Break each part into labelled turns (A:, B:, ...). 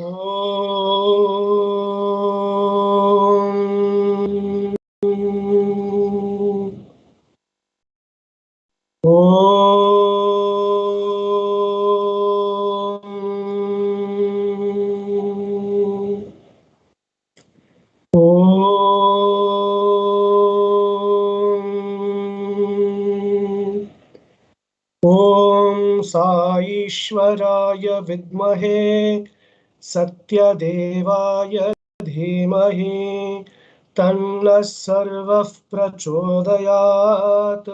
A: Om. Om Sai Ishwaraya Vidmahe Satyadevaya Dhimahi Tanna Sarvah Prachodayat.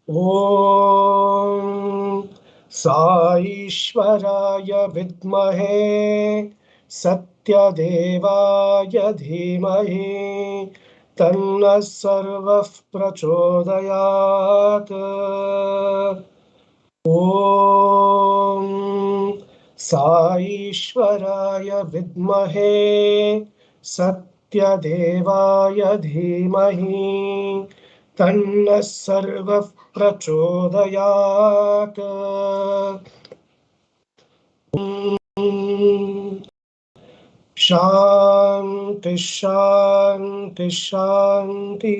A: Om Sai Ishwaraya Vidmahe Satyadevaya Dhimahi Tanna Sarvah Prachodayat. Om Sai Ishwaraya Vidmahe Satyadevaya Dhimahi Tanna Sarvah Prachodayat. Shanti Shanti Shanti.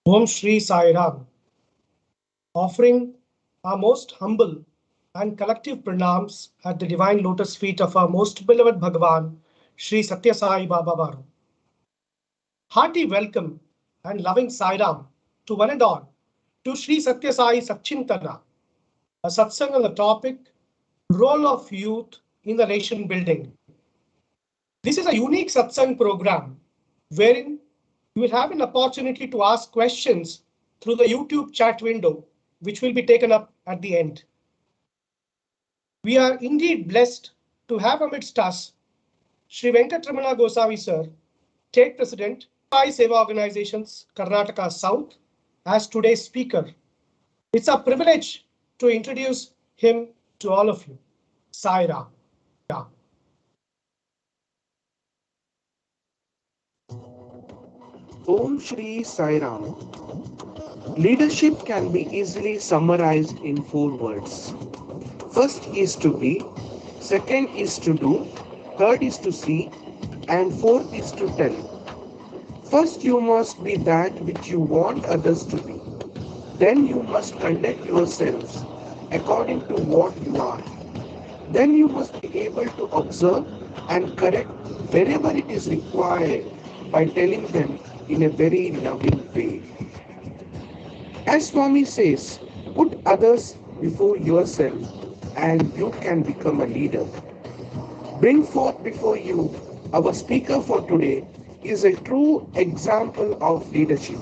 A: Om Shri Sai Ram. Offering our most humble and collective pranams at the divine lotus feet of our most beloved Bhagawan, Sri Sathya Sai Baba Baru. Hearty welcome and loving Sai Ram to one and all to Sri Sathya Sai Satchintana, a satsang on the topic Role of Youth in the Nation Building. This is a unique satsang program wherein you will have an opportunity to ask questions through the YouTube chat window, which will be taken up at the end. We are indeed blessed to have amidst us Sri Venkatramana Gosavi sir, State President, Sai Seva Organizations, Karnataka South, as today's speaker. It's a privilege to introduce him to all of you. Sai Ram.
B: Om Shri Sai Ram. Leadership can be easily summarized in 4 words. First is to be, second is to do, third is to see, and fourth is to tell. First, you must be that which you want others to be. Then you must conduct yourselves according to what you are. Then you must be able to observe and correct wherever it is required by telling them in a very loving way. As Swami says, put others before yourself and you can become a leader. Bring forth before you, our speaker for today is a true example of leadership.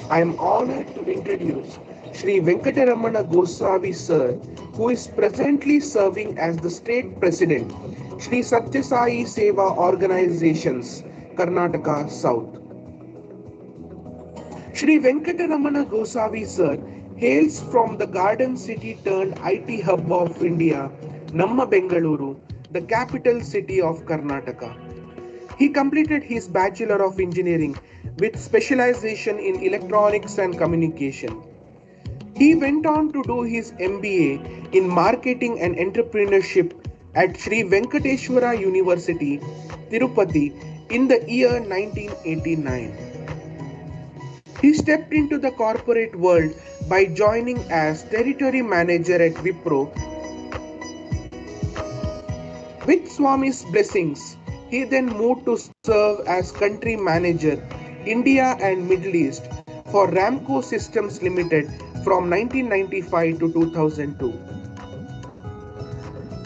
B: I am honored to introduce Sri Venkatramana Gosavi sir, who is presently serving as the State President, Sri Sathya Sai Seva Organizations, Karnataka South. Sri Venkatramana Gosavi sir hails from the garden city turned IT hub of India, Namma Bengaluru, the capital city of Karnataka. He completed his Bachelor of Engineering with specialization in electronics and communication. He went on to do his MBA in Marketing and Entrepreneurship at Sri Venkateswara University, Tirupati in the year 1989. He stepped into the corporate world by joining as Territory Manager at Wipro. With Swami's blessings, he then moved to serve as Country Manager, India and Middle East for Ramco Systems Limited from 1995 to 2002.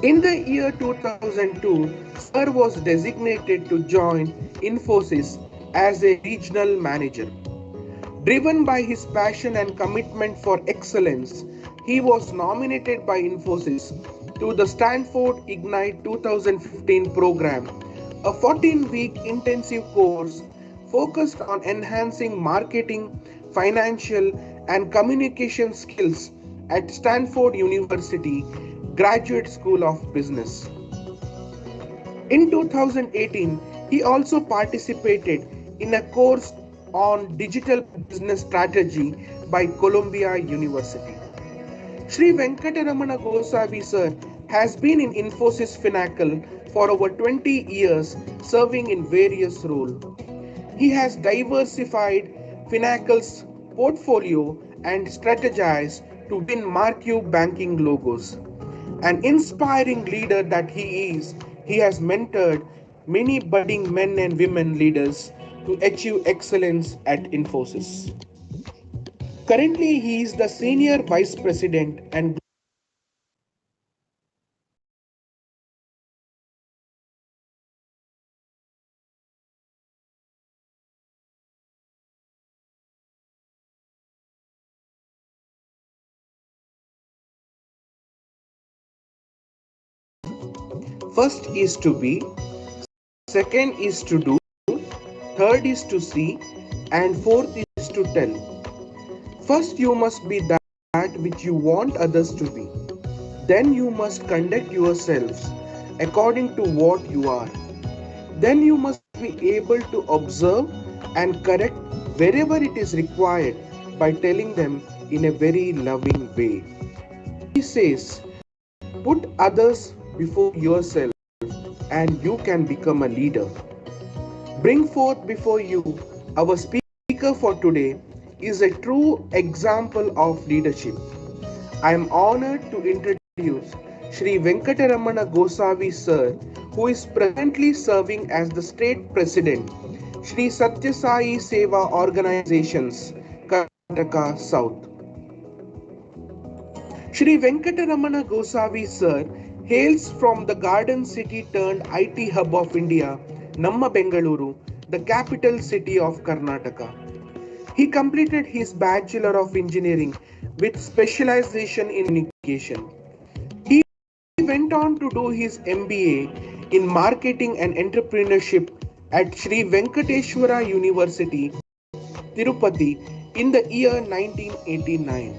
B: In the year 2002, Sir was designated to join Infosys as a regional manager. Driven by his passion and commitment for excellence, he was nominated by Infosys to the Stanford Ignite 2015 program, a 14-week intensive course focused on enhancing marketing, financial, and communication skills at Stanford University Graduate School of Business. In 2018, he also participated in a course on Digital Business Strategy by Columbia University. Sri Venkatramana Gosavi sir has been in Infosys Finacle for over 20 years, serving in various roles. He has diversified Finacle's portfolio and strategized to win marquee banking logos. An inspiring leader that he is, he has mentored many budding men and women leaders to achieve excellence at Infosys. Currently, he is the Senior Vice President and first is to be, second is to do, third is to see, and fourth is to tell. First, you must be that which you want others to be. Then, you must conduct yourselves according to what you are. Then, you must be able to observe and correct wherever it is required by telling them in a very loving way. He says, put others before yourself and you can become a leader. Bring forth before you our speaker for today is a true example of leadership. I am honored to introduce Sri Venkatramana Gosavi sir, who is presently serving as the state president, Sri Sathya Sai Seva organizations, Karnataka South. Sri Venkatramana Gosavi sir hails from the garden city turned IT hub of India, Namma Bengaluru, the capital city of Karnataka. He completed his Bachelor of Engineering with specialization in communication. He went on to do his MBA in Marketing and Entrepreneurship at Sri Venkateswara University, Tirupati in the year 1989.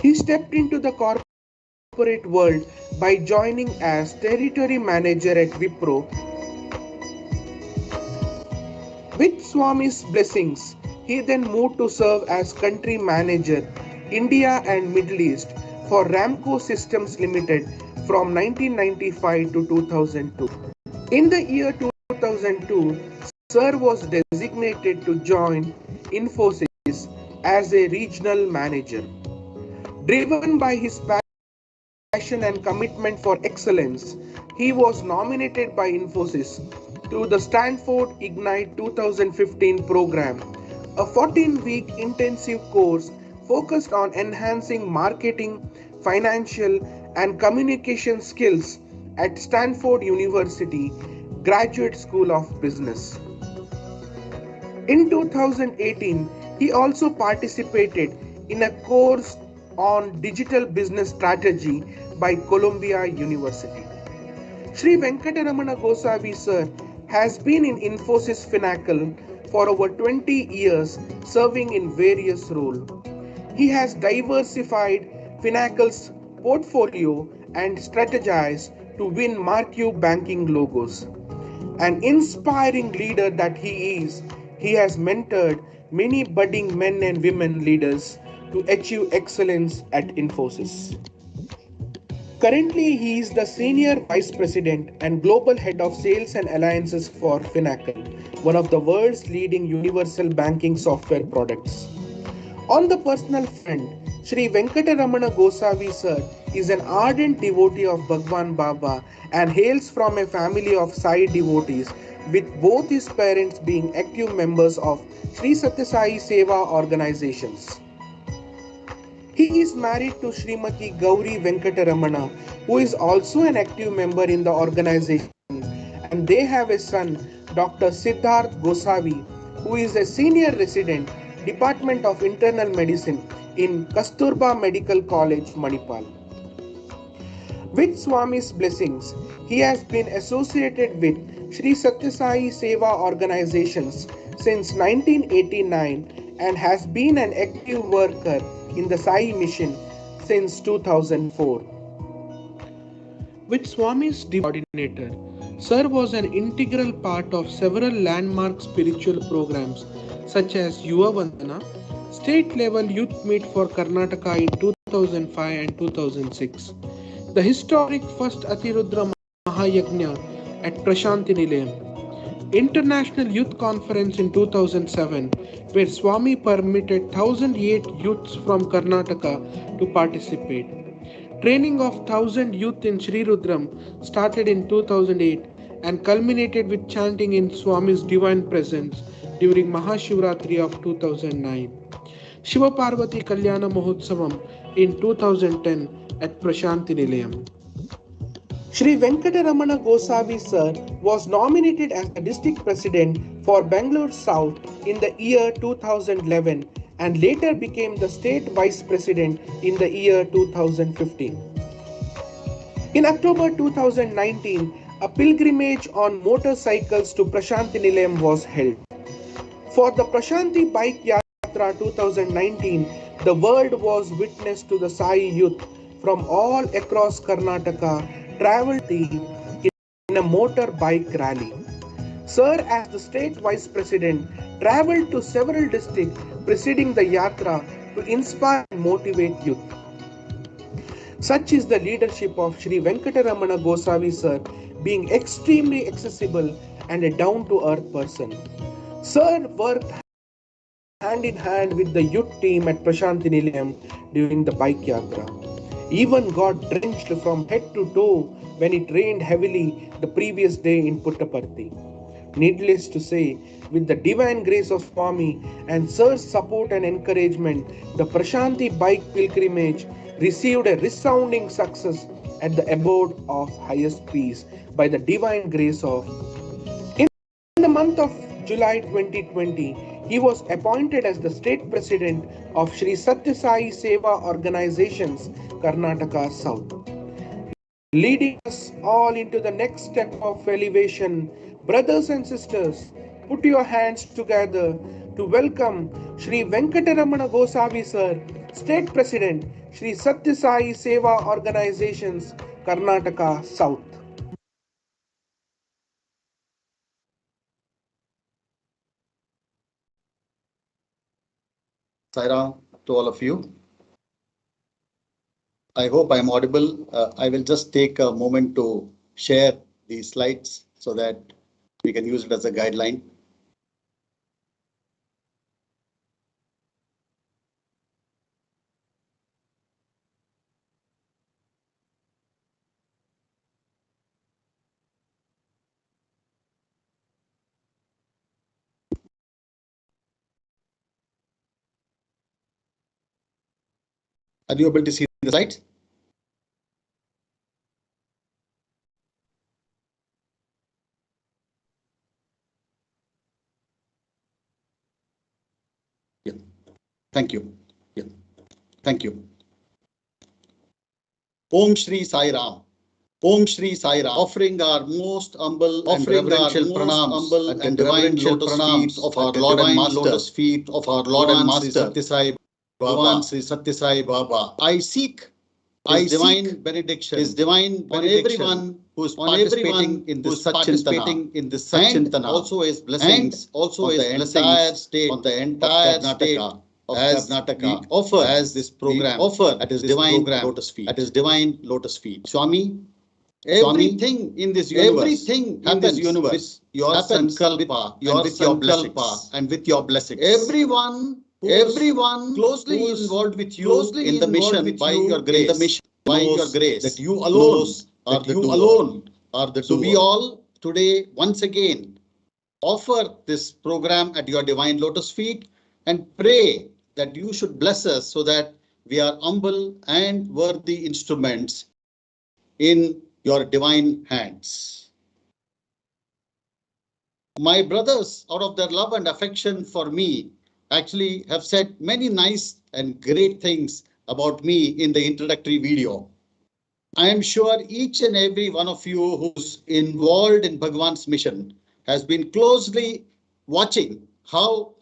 B: He stepped into the corporate world by joining as territory manager at Wipro. With Swami's blessings, he then moved to serve as country manager, India and Middle East for Ramco Systems Limited from 1995 to 2002. In the year 2002, Sir was designated to join Infosys as a regional manager. Driven by his passion and commitment for excellence, he was nominated by Infosys to the Stanford Ignite 2015 program, a 14-week intensive course focused on enhancing marketing, financial, and communication skills at Stanford University Graduate School of Business. In 2018, he also participated in a course on digital business strategy by Columbia University. Sri Venkatramana Gosavi sir has been in Infosys Finacle for over 20 years, serving in various roles. He has diversified Finacle's portfolio and strategized to win marquee banking logos. An inspiring leader that he is, he has mentored many budding men and women leaders to achieve excellence at Infosys. Currently, he is the Senior Vice President and Global Head of Sales and Alliances for Finacle, one of the world's leading universal banking software products. On the personal front, Sri Venkatramana Gosavi sir is an ardent devotee of Bhagawan Baba and hails from a family of Sai devotees, with both his parents being active members of Sri Sathya Sai Seva organizations. He is married to Srimati Gauri Venkataramana, who is also an active member in the organization, and they have a son, Dr. Siddharth Gosavi, who is a senior resident, Department of Internal Medicine in Kasturba Medical College, Manipal. With Swami's blessings, he has been associated with Sri Sathya Sai Seva organizations since 1989 and has been an active worker in the Sai mission since 2004. With Swami's coordinator, Sir was an integral part of several landmark spiritual programs such as Yuva Vandana, state level youth meet for Karnataka in 2005 and 2006, the historic first Atirudra Mahayagna at Prashanti Nilayam, International Youth Conference in 2007, where Swami permitted 1,008 youths from Karnataka to participate. Training of 1,000 youth in Sri Rudram started in 2008 and culminated with chanting in Swami's divine presence during Mahashivratri of 2009. Shiva Parvati Kalyana Mahotsavam in 2010 at Prashanti Nilayam. Sri Venkatramana Gosavi sir was nominated as the district president for Bangalore South in the year 2011 and later became the state vice president in the year 2015. In October 2019, a pilgrimage on motorcycles to Prashanti Nilayam was held. For the Prashanti Bike Yatra 2019, the world was witness to the Sai youth from all across Karnataka travelled in a motorbike rally. Sir, as the state vice president, travelled to several districts preceding the Yatra to inspire and motivate youth. Such is the leadership of Sri Venkatramana Gosavi sir, being extremely accessible and a down-to-earth person. Sir worked hand in hand with the youth team at Prashanti Nilayam during the bike yatra. Even got drenched from head to toe when it rained heavily the previous day in Puttaparthi. Needless to say, with the divine grace of Swami and Sir's support and encouragement, the Prashanti bike pilgrimage received a resounding success at the abode of highest peace by the divine grace of. In the month of July 2020, he was appointed as the state president of Sri Sathya Sai Seva organizations, Karnataka South. Leading us all into the next step of elevation, brothers and sisters, put your hands together to welcome Sri Venkatramana Gosavi sir, State President, Sri Sathya Sai Seva organizations, Karnataka South.
C: Saira, to all of you. I hope I'm audible. I will just take a moment to share these slides so that we can use it as a guideline. Are you able to see the slides? Yeah. Thank you. Yeah. Thank you. Om Shri Sai Ram. Om Shri Sai Ram. Offering our most humble and reverential pranams and divine lotus feet of our Lord and Master. Lotus feet of our Lord and Master. Sathya Sai Bhagawan Sri Sathya Sai Baba. I seek His divine benediction. His divine benediction on everyone who is participating in this Satschintana. And also His blessings. Also His blessings state on the entire state of Karnataka. We offer as this program. Offer at His divine lotus feet. At His divine lotus feet. Swami. Everything in this universe, with your sankalpa, and with your blessings, everyone closely involved with you in the mission by your grace, that you alone are the doer. So we all today once again offer this program at your divine lotus feet and pray that you should bless us so that we are humble and worthy instruments in your divine hands. My brothers, out of their love and affection for me, actually have said many nice and great things about me in the introductory video. I am sure each and every one of you who's involved in Bhagawan's mission has been closely watching how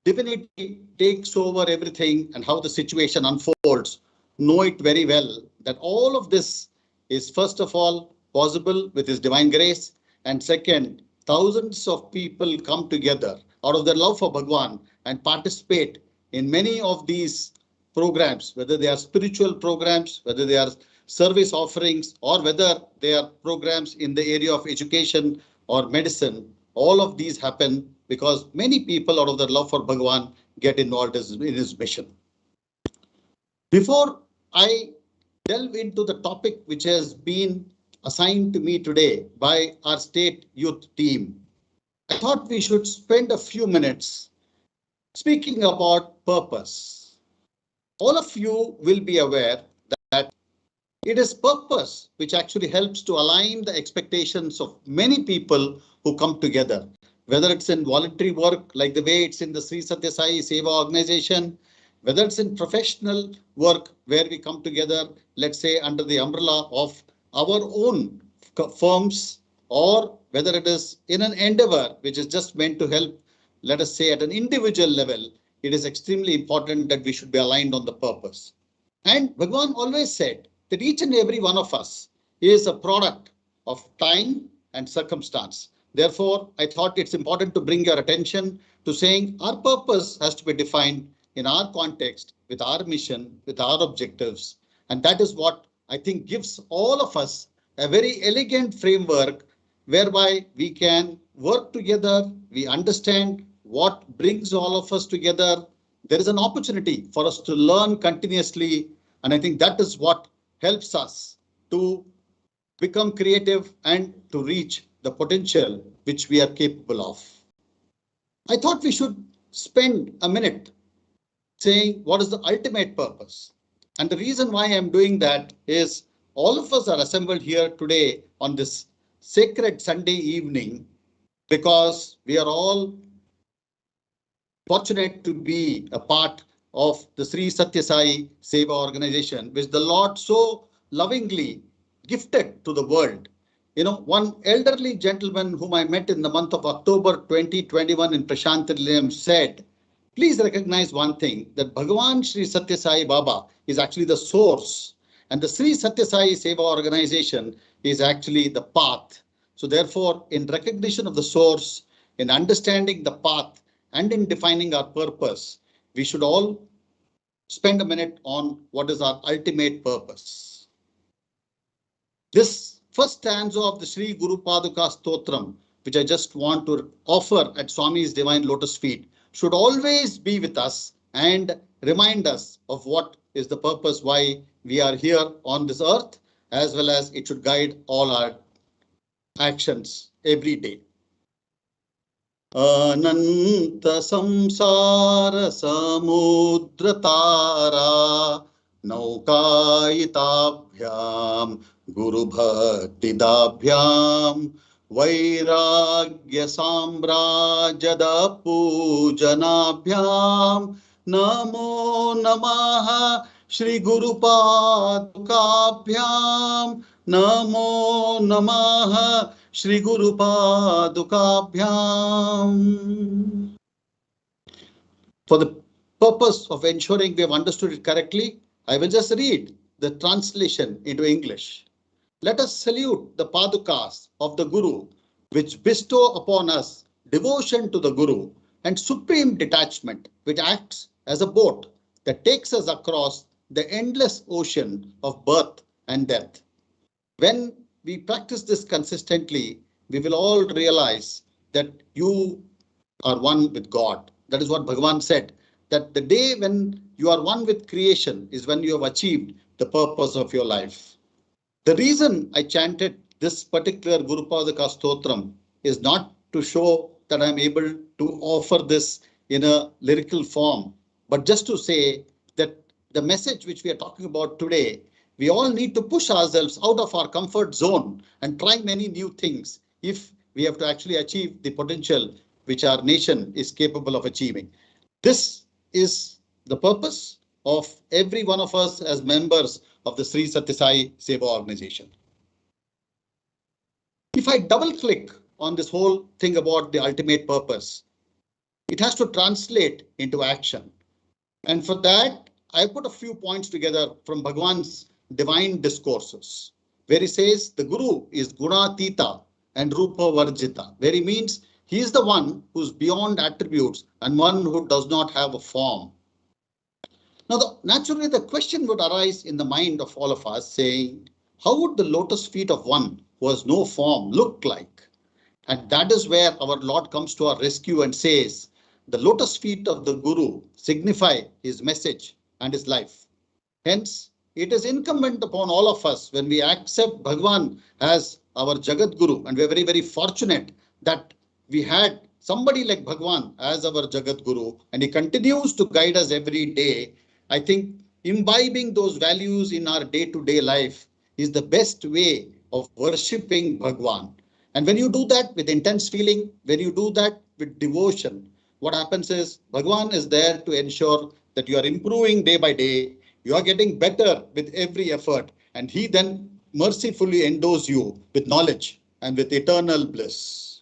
C: divinity takes over everything and how the situation unfolds. Know it very well that all of this is first of all possible with His divine grace. And second, thousands of people come together out of their love for Bhagawan and participate in many of these programs, whether they are spiritual programs, whether they are service offerings, or whether they are programs in the area of education or medicine. All of these happen because many people out of their love for Bhagawan get involved in his mission. Before I delve into the topic which has been assigned to me today by our state youth team, I thought we should spend a few minutes speaking about purpose. All of you will be aware that it is purpose which actually helps to align the expectations of many people who come together, whether it's in voluntary work like the way it's in the Sri Sathya Sai Seva organization, whether it's in professional work where we come together, let's say under the umbrella of our own firms, or whether it is in an endeavor which is just meant to help, let us say at an individual level, it is extremely important that we should be aligned on the purpose. And Bhagavan always said that each and every one of us is a product of time and circumstance. Therefore, I thought it's important to bring your attention to saying our purpose has to be defined in our context, with our mission, with our objectives. And that is what I think gives all of us a very elegant framework whereby we can work together, we understand what brings all of us together. There is an opportunity for us to learn continuously. And I think that is what helps us to become creative and to reach the potential which we are capable of. I thought we should spend a minute saying what is the ultimate purpose. And the reason why I'm doing that is all of us are assembled here today on this sacred Sunday evening because we are all fortunate to be a part of the Sri Sathya Sai Seva organization, which the Lord so lovingly gifted to the world. You know, one elderly gentleman whom I met in the month of October 2021 in Prashantilayam said, please recognize one thing, that Bhagawan Sri Sathya Sai Baba is actually the source, and the Sri Sathya Sai Seva organization is actually the path. So therefore, in recognition of the source, in understanding the path, and in defining our purpose, we should all spend a minute on what is our ultimate purpose. This first stanza of the Sri Guru Paduka Stotram, which I just want to offer at Swami's divine lotus feet, should always be with us and remind us of what is the purpose why we are here on this earth, as well as it should guide all our actions every day. Ananta samsara samudratara naukayitabhyam guru bhaktidabhyam vairagya sambrajada pujanabhyam namo namaha Shri Guru Padukabhyam namo namaha Shri Guru Padukabhyam. For the purpose of ensuring we have understood it correctly, I will just read the translation into English. Let us salute the Padukas of the Guru, which bestow upon us devotion to the Guru and supreme detachment, which acts as a boat that takes us across the endless ocean of birth and death. When we practice this consistently, we will all realize that you are one with God. That is what Bhagavan said, that the day when you are one with creation is when you have achieved the purpose of your life. The reason I chanted this particular Guru Padaka Stotram is not to show that I'm able to offer this in a lyrical form, but just to say that the message which we are talking about today, we all need to push ourselves out of our comfort zone and try many new things if we have to actually achieve the potential which our nation is capable of achieving. This is the purpose of every one of us as members of the Sri Sathya Sai Seva organization. If I double click on this whole thing about the ultimate purpose, it has to translate into action. And for that, I put a few points together from Bhagawan's divine discourses. where he says the Guru is Gunatita and Rupa Varjita, where he means he is the one who's beyond attributes and one who does not have a form. Now, naturally, the question would arise in the mind of all of us saying, how would the lotus feet of one who has no form look like? And that is where our Lord comes to our rescue and says, the lotus feet of the Guru signify his message and his life. Hence, it is incumbent upon all of us when we accept Bhagawan as our Jagat Guru, and we're very, very fortunate that we had somebody like Bhagawan as our Jagat Guru, and he continues to guide us every day. I think imbibing those values in our day-to-day life is the best way of worshipping Bhagawan. And when you do that with intense feeling, when you do that with devotion, what happens is Bhagawan is there to ensure that you are improving day by day. You are getting better with every effort, and he then mercifully endows you with knowledge and with eternal bliss.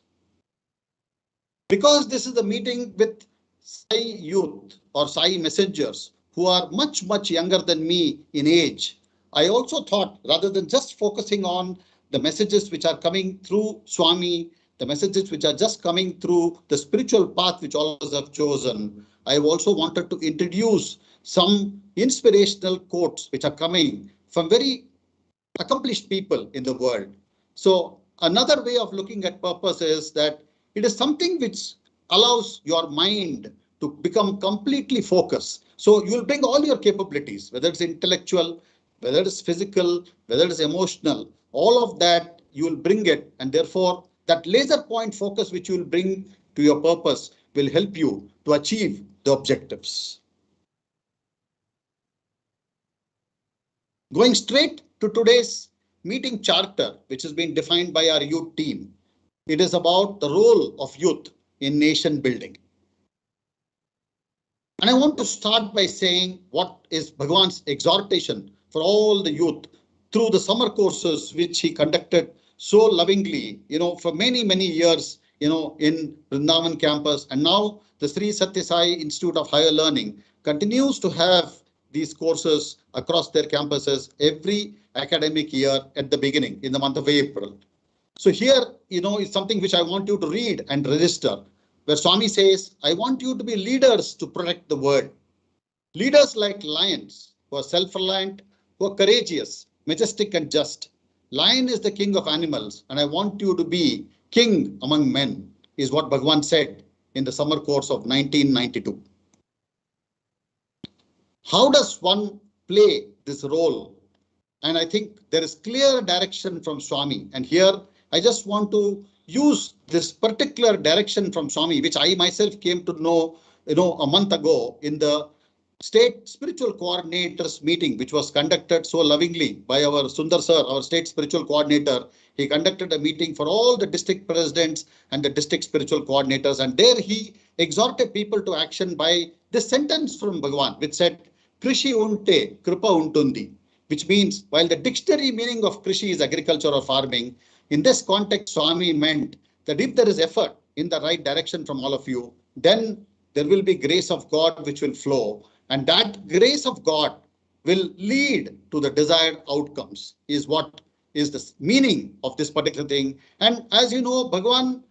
C: Because this is a meeting with Sai youth or Sai messengers who are much, much younger than me in age, I also thought rather than just focusing on the messages which are coming through Swami, the messages which are just coming through the spiritual path which all of us have chosen, I also wanted to introduce some inspirational quotes which are coming from very accomplished people in the world. So another way of looking at purpose is that it is something which allows your mind to become completely focused. So you'll bring all your capabilities, whether it's intellectual, whether it's physical, whether it's emotional, all of that you will bring it, and therefore that laser point focus which you will bring to your purpose will help you to achieve the objectives. Going straight to today's meeting charter, which has been defined by our youth team, it is about the role of youth in nation building. And I want to start by saying what is Bhagawan's exhortation for all the youth through the summer courses which he conducted so lovingly, for many, many years, in Vrindavan campus. And now the Sri Sathya Sai Institute of Higher Learning continues to have these courses across their campuses every academic year at the beginning in the month of April. So here, is something which I want you to read and register, where Swami says, I want you to be leaders to protect the world. Leaders like lions who are self-reliant, who are courageous, majestic and just. Lion is the king of animals, and I want you to be king among men, is what Bhagawan said in the summer course of 1992. How does one play this role? And I think there is clear direction from Swami. And here I just want to use this particular direction from Swami, which I myself came to know, a month ago in the state spiritual coordinators meeting, which was conducted so lovingly by our Sundar sir, our state spiritual coordinator. He conducted a meeting for all the district presidents and the district spiritual coordinators. And there he exhorted people to action by this sentence from Bhagavan, which said, Krishi unte, kripa untundi, which means while the dictionary meaning of Krishi is agriculture or farming, in this context, Swami meant that if there is effort in the right direction from all of you, then there will be grace of God which will flow. And that grace of God will lead to the desired outcomes, is what is the meaning of this particular thing. And as you know, Bhagavan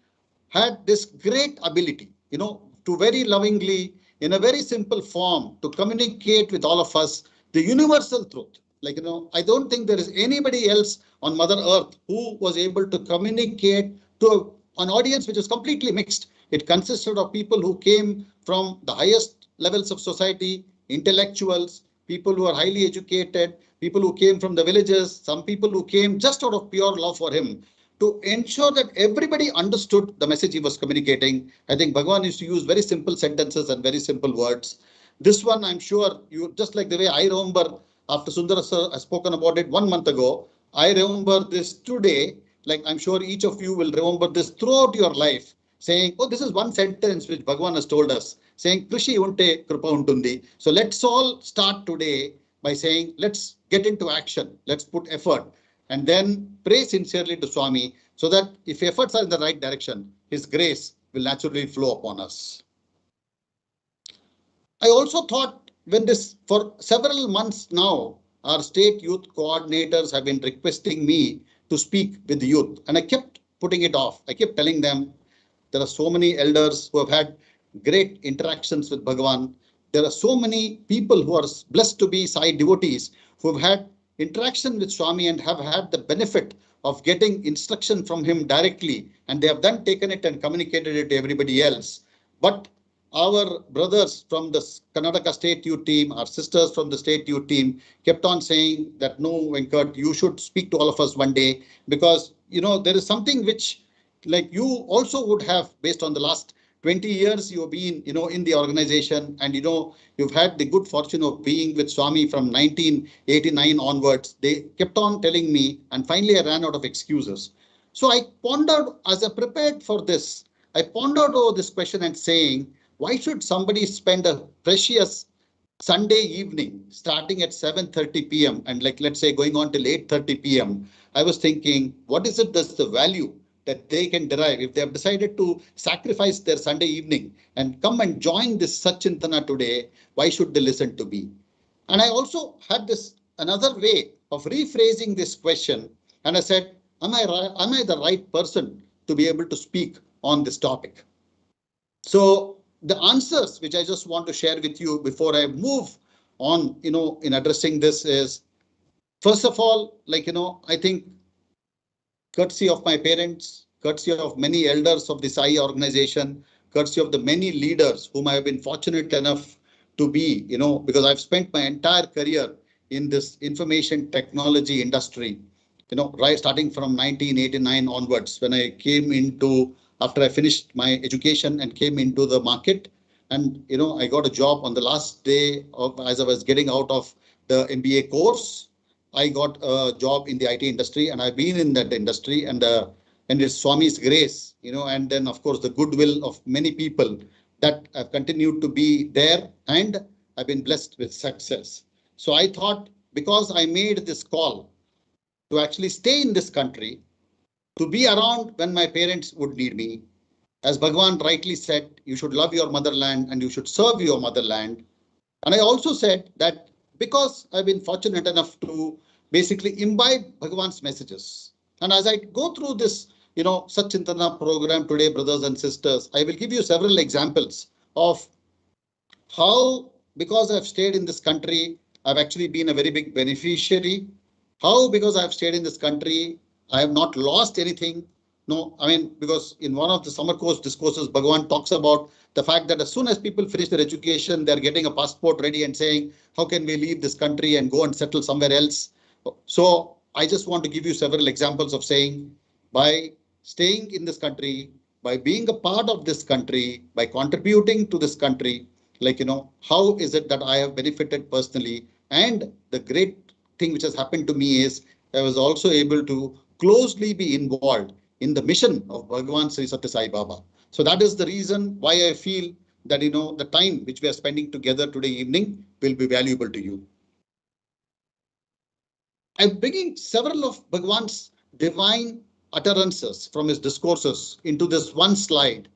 C: had this great ability, to very lovingly, in a very simple form, to communicate with all of us the universal truth. I don't think there is anybody else on Mother Earth who was able to communicate to an audience which is completely mixed. It consisted of people who came from the highest levels of society, intellectuals, people who are highly educated, people who came from the villages, some people who came just out of pure love for him, to ensure that everybody understood the message he was communicating. I think Bhagavan used to use very simple sentences and very simple words. This one, I'm sure, you just like the way I remember after Sundar sir has spoken about it 1 month ago, I remember this today, like I'm sure each of you will remember this throughout your life, saying, oh, this is one sentence which Bhagavan has told us, saying, Krishi unte, kripa untundi. So let's all start today by saying, let's get into action, let's put effort, and then pray sincerely to Swami, so that if efforts are in the right direction, his grace will naturally flow upon us. I also thought when this, for several months now, our state youth coordinators have been requesting me to speak with the youth, and I kept putting it off. I kept telling them there are so many elders who have had great interactions with Bhagavan. There are so many people who are blessed to be Sai devotees who have had interaction with Swami and have had the benefit of getting instruction from him directly, and they have then taken it and communicated it to everybody else. But our brothers from the Karnataka State Youth Team, our sisters from the State Youth Team kept on saying that no, Venkat, you should speak to all of us one day, because there is something which like you also would have, based on the last 20 years you've been in the organization, and you've had the good fortune of being with Swami from 1989 onwards. They kept on telling me, and finally I ran out of excuses. So I pondered, as I prepared for this, I pondered over this question and saying, why should somebody spend a precious Sunday evening starting at 7:30 p.m. and let's say going on till 8:30 p.m. I was thinking, what is it that's the value that they can derive if they have decided to sacrifice their Sunday evening and come and join this Satchintana today? Why should they listen to me? And I also had this another way of rephrasing this question, and I said, am I the right person to be able to speak on this topic? So the answers which I just want to share with you before I move on, in addressing this is, first of all, I think courtesy of my parents, courtesy of many elders of the Sai organization, courtesy of the many leaders whom I have been fortunate enough to be, because I've spent my entire career in this information technology industry, right starting from 1989 onwards, when I came into, after I finished my education and came into the market. And, I got a job on the last day of, as I was getting out of the MBA course. I got a job in the IT industry, and I've been in that industry, and it's Swami's grace, and then of course the goodwill of many people that I've continued to be there, and I've been blessed with success. So I thought, because I made this call to actually stay in this country, to be around when my parents would need me, as Bhagawan rightly said, you should love your motherland and you should serve your motherland. And I also said that because I've been fortunate enough to basically imbibe Bhagavan's messages, and as I go through this, Satchintana program today, brothers and sisters, I will give you several examples of how, because I've stayed in this country, I've actually been a very big beneficiary. How, because I've stayed in this country, I have not lost anything. No, I mean, because in one of the summer course discourses, Bhagawan talks about the fact that as soon as people finish their education, they're getting a passport ready and saying, how can we leave this country and go and settle somewhere else? So I just want to give you several examples of saying, by staying in this country, by being a part of this country, by contributing to this country, how is it that I have benefited personally? And the great thing which has happened to me is I was also able to closely be involved in the mission of Bhagavan Sri Sathya Sai Baba. So that is the reason why I feel that, the time which we are spending together today evening will be valuable to you. I'm bringing several of Bhagavan's divine utterances from his discourses into this one slide.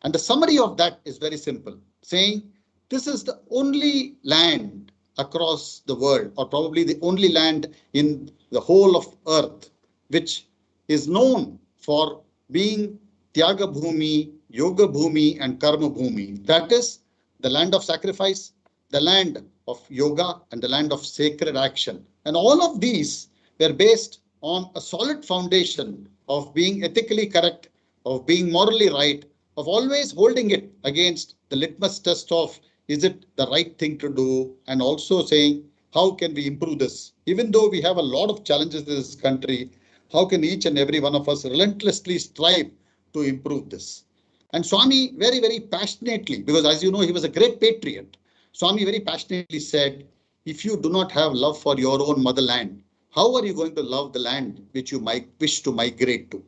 C: And the summary of that is very simple, saying this is the only land across the world, or probably the only land in the whole of earth, which is known for being Tyaga Bhumi, Yoga Bhumi, and Karma Bhumi. That is the land of sacrifice, the land of yoga, and the land of sacred action. And all of these were based on a solid foundation of being ethically correct, of being morally right, of always holding it against the litmus test of, is it the right thing to do? And also saying, how can we improve this? Even though we have a lot of challenges in this country, how can each and every one of us relentlessly strive to improve this? And Swami very, very passionately, because as you know, he was a great patriot. Swami very passionately said, if you do not have love for your own motherland, how are you going to love the land which you might wish to migrate to?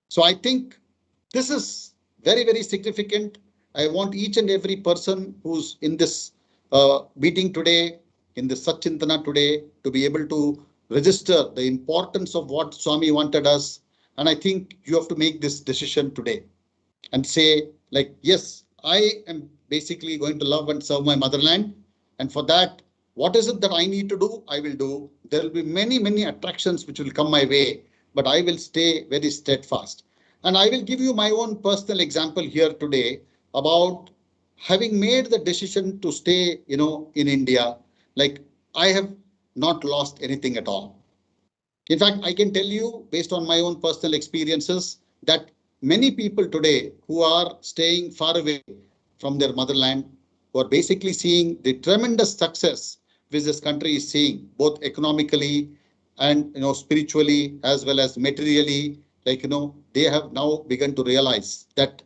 C: So I think this is very, very significant. I want each and every person who's in this meeting today, in the Satchintana today, to be able to register the importance of what Swami wanted us. And I think you have to make this decision today and say, yes, I am basically going to love and serve my motherland. And for that, what is it that I need to do? I will do. There will be many attractions which will come my way, but I will stay very steadfast. And I will give you my own personal example here today about having made the decision to stay, in India. Like, I have not lost anything at all. In fact, I can tell you based on my own personal experiences that many people today who are staying far away from their motherland, who are basically seeing the tremendous success which this country is seeing, both economically and spiritually as well as materially, they have now begun to realize that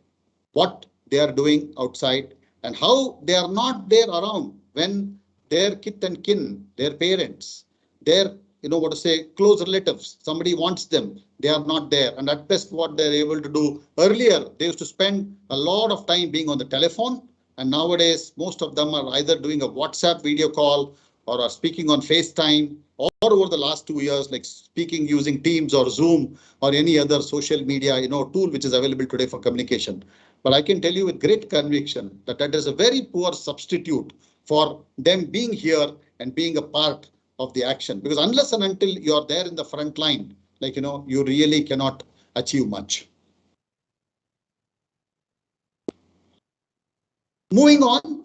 C: what they are doing outside and how they are not there around when their kith and kin, their parents, their what to say, close relatives, somebody wants them, they are not there. And at best, what they're able to do earlier, they used to spend a lot of time being on the telephone. And nowadays, most of them are either doing a WhatsApp video call or are speaking on FaceTime, or over the last 2 years, like speaking using Teams or Zoom or any other social media, tool which is available today for communication. But I can tell you with great conviction that that is a very poor substitute for them being here and being a part of the action, because unless and until you're there in the front line, you really cannot achieve much. Moving on,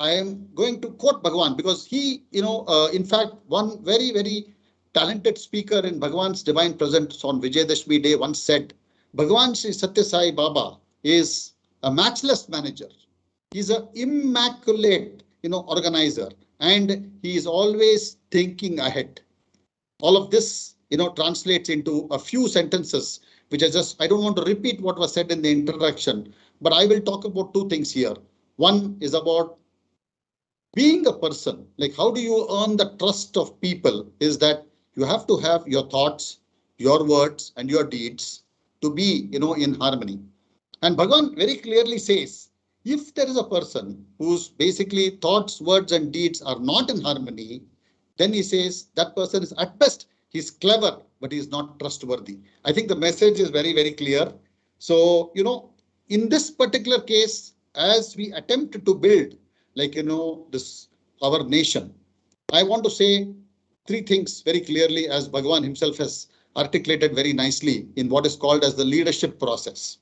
C: I am going to quote Bhagawan because he, in fact, one very talented speaker in Bhagawan's Divine Presence on Vijayadashmi Day once said, Bhagawan Sri Sathya Sai Baba is a matchless manager. He's an immaculate, organizer, and he is always thinking ahead. All of this, translates into a few sentences, which I don't want to repeat what was said in the introduction, but I will talk about two things here. One is about being a person, like how do you earn the trust of people, is that you have to have your thoughts, your words, and your deeds to be, in harmony. And Bhagavan very clearly says, if there is a person whose basically thoughts, words, and deeds are not in harmony, then he says that person is at best, he's clever, but he's not trustworthy. I think the message is very clear. So, in this particular case, as we attempt to build, this, our nation, I want to say three things very clearly, as Bhagavan himself has articulated very nicely in what is called as the leadership process.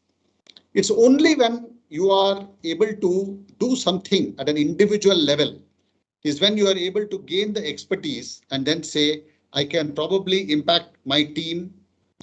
C: It's only when you are able to do something at an individual level is when you are able to gain the expertise and then say, I can probably impact my team.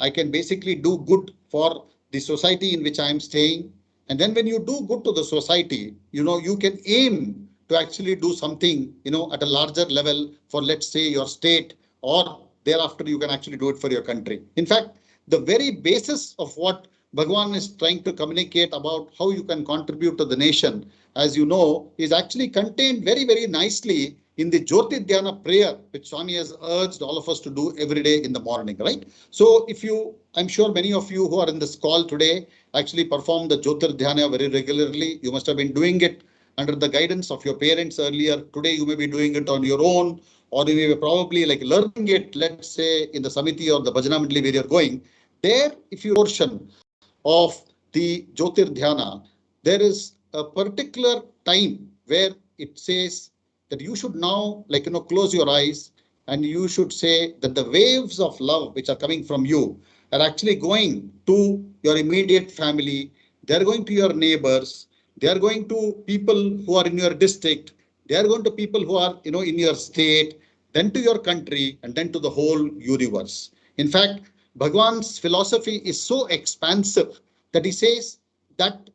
C: I can basically do good for the society in which I am staying. And then when you do good to the society, you can aim to actually do something, at a larger level for, let's say, your state, or thereafter you can actually do it for your country. In fact, the very basis of what Bhagavan is trying to communicate about how you can contribute to the nation, as you know, is actually contained very nicely in the Jyoti Dhyana prayer, which Swami has urged all of us to do every day in the morning, right? So I'm sure many of you who are in this call today actually perform the Jyotir Dhyana very regularly. You must have been doing it under the guidance of your parents earlier. Today, you may be doing it on your own, or you may be probably learning it, let's say, in the Samiti or the Bhajana Mandali where you're going. There, if you portion of the Jyotir Dhyana, there is a particular time where it says that you should now, close your eyes and you should say that the waves of love which are coming from you are actually going to your immediate family. They are going to your neighbors. They are going to people who are in your district. They are going to people who are, in your state, then to your country, and then to the whole universe. In fact, Bhagavan's philosophy is so expansive that he says that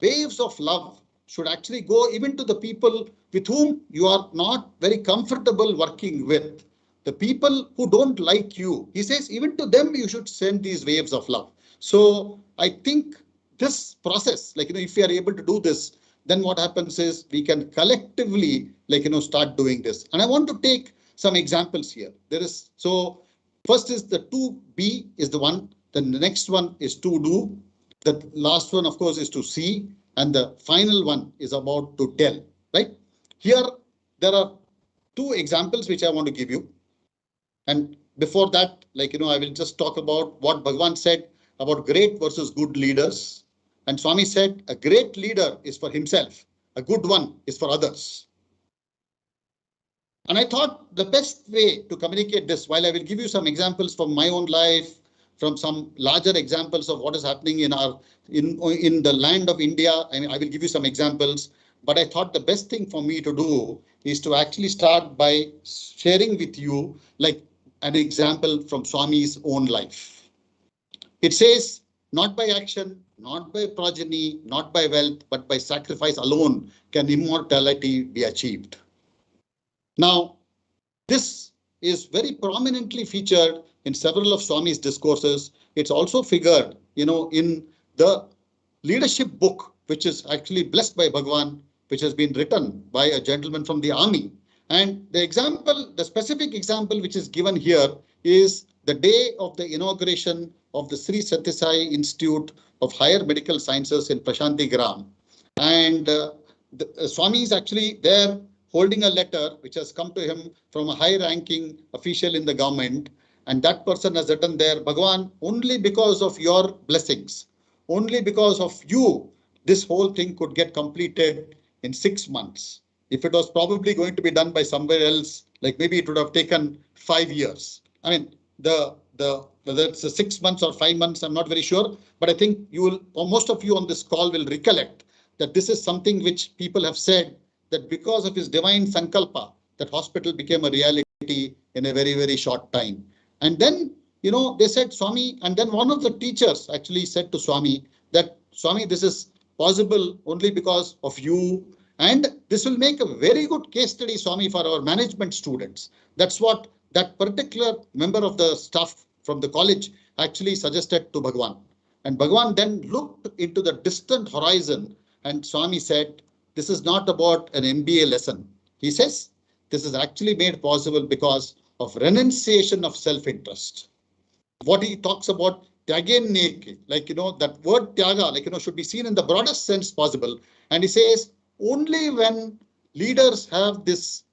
C: waves of love should actually go even to the people with whom you are not very comfortable working with. The people who don't like you, he says, even to them you should send these waves of love. So I think this process, if we are able to do this, then what happens is we can collectively, start doing this. And I want to take some examples here. First is the to be is the one, then the next one is to do. The last one, of course, is to see. And the final one is about to tell, right? Here, there are two examples which I want to give you. And before that, I will just talk about what Bhagavan said about great versus good leaders. And Swami said, a great leader is for himself. A good one is for others. And I thought the best way to communicate this, while I will give you some examples from my own life, from some larger examples of what is happening in the land of India, I mean, I will give you some examples. But I thought the best thing for me to do is to actually start by sharing with you like an example from Swami's own life. It says, not by action, not by progeny, not by wealth, but by sacrifice alone can immortality be achieved. Now, this is very prominently featured in several of Swami's discourses. It's also figured, in the leadership book, which is actually blessed by Bhagawan, which has been written by a gentleman from the army. And the specific example which is given here is the day of the inauguration of the Sri Sathya Sai Institute of Higher Medical Sciences in Prashanti Gram. And Swami is actually there holding a letter which has come to him from a high-ranking official in the government. And that person has written there, Bhagawan, only because of your blessings, only because of you, this whole thing could get completed in 6 months. If it was probably going to be done by somewhere else, like maybe it would have taken 5 years. I mean, whether it's 6 months or 5 months, I'm not very sure, but I think most of you on this call will recollect that this is something which people have said, that because of his divine sankalpa, that hospital became a reality in a very, very short time. And then, they said, Swami, and then one of the teachers actually said to Swami that, Swami, this is possible only because of you. And this will make a very good case study, Swami, for our management students. That's what that particular member of the staff from the college actually suggested to Bhagawan. And Bhagawan then looked into the distant horizon and Swami said, this is not about an MBA lesson. He says, this is actually made possible because of renunciation of self-interest. What he talks about, tyagenne, that word tyaga, should be seen in the broadest sense possible. And he says, only when leaders have this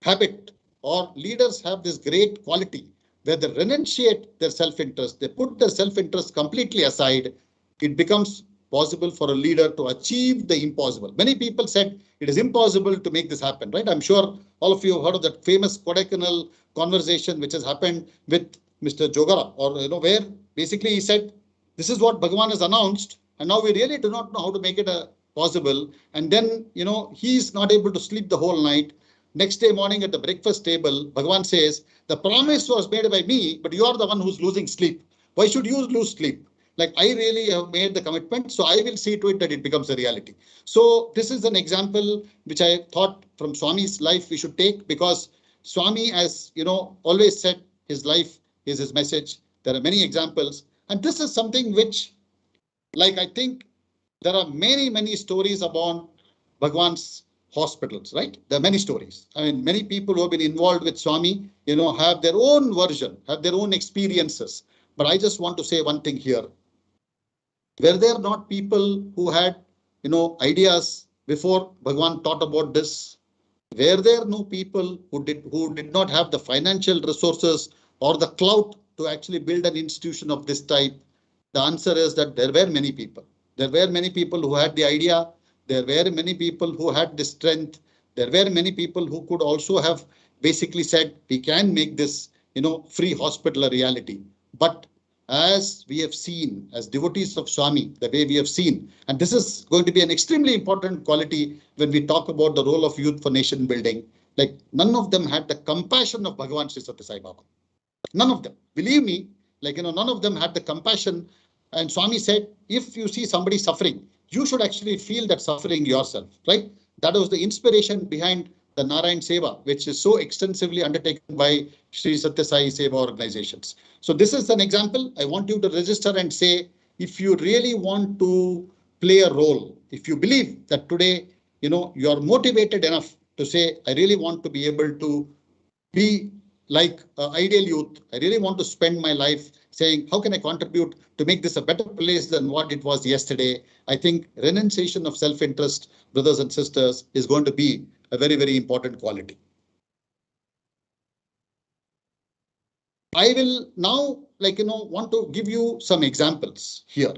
C: habit or leaders have this great quality where they renunciate their self-interest, they put their self-interest completely aside, it becomes possible for a leader to achieve the impossible. Many people said it is impossible to make this happen, right? I'm sure all of you have heard of that famous Kodaikanal conversation which has happened with Mr. Jogara, or where basically he said, this is what Bhagavan has announced, and now we really do not know how to make it possible. And then, he's not able to sleep the whole night. Next day morning at the breakfast table, Bhagavan says, the promise was made by me, but you are the one who's losing sleep. Why should you lose sleep? Like, I really have made the commitment, so I will see to it that it becomes a reality. So this is an example which I thought from Swami's life we should take, because Swami, as always said, his life is his message. There are many examples. And this is something which, I think there are many, many stories about Bhagwan's hospitals, right? There are many stories. I mean, many people who have been involved with Swami, have their own version, have their own experiences. But I just want to say one thing here. Were there not people who had, ideas before Bhagawan taught about this? Were there no people who did not have the financial resources or the clout to actually build an institution of this type? The answer is that there were many people. There were many people who had the idea. There were many people who had the strength. There were many people who could also have basically said, we can make this, free hospital a reality. But as we have seen, as devotees of Swami, the way we have seen, and this is going to be an extremely important quality when we talk about the role of youth for nation building, like none of them had the compassion of Bhagavan Sri Sathya Sai Baba. None of them. Believe me, none of them had the compassion. And Swami said, if you see somebody suffering, you should actually feel that suffering yourself, right? That was the inspiration behind the Narayan Seva, which is so extensively undertaken by Sri Sathya Sai Seva organizations. So this is an example. I want you to register and say, if you really want to play a role, if you believe that today, you are motivated enough to say, I really want to be able to be like ideal youth. I really want to spend my life saying, how can I contribute to make this a better place than what it was yesterday? I think renunciation of self-interest, brothers and sisters, is going to be a very, very important quality. I will now, want to give you some examples here.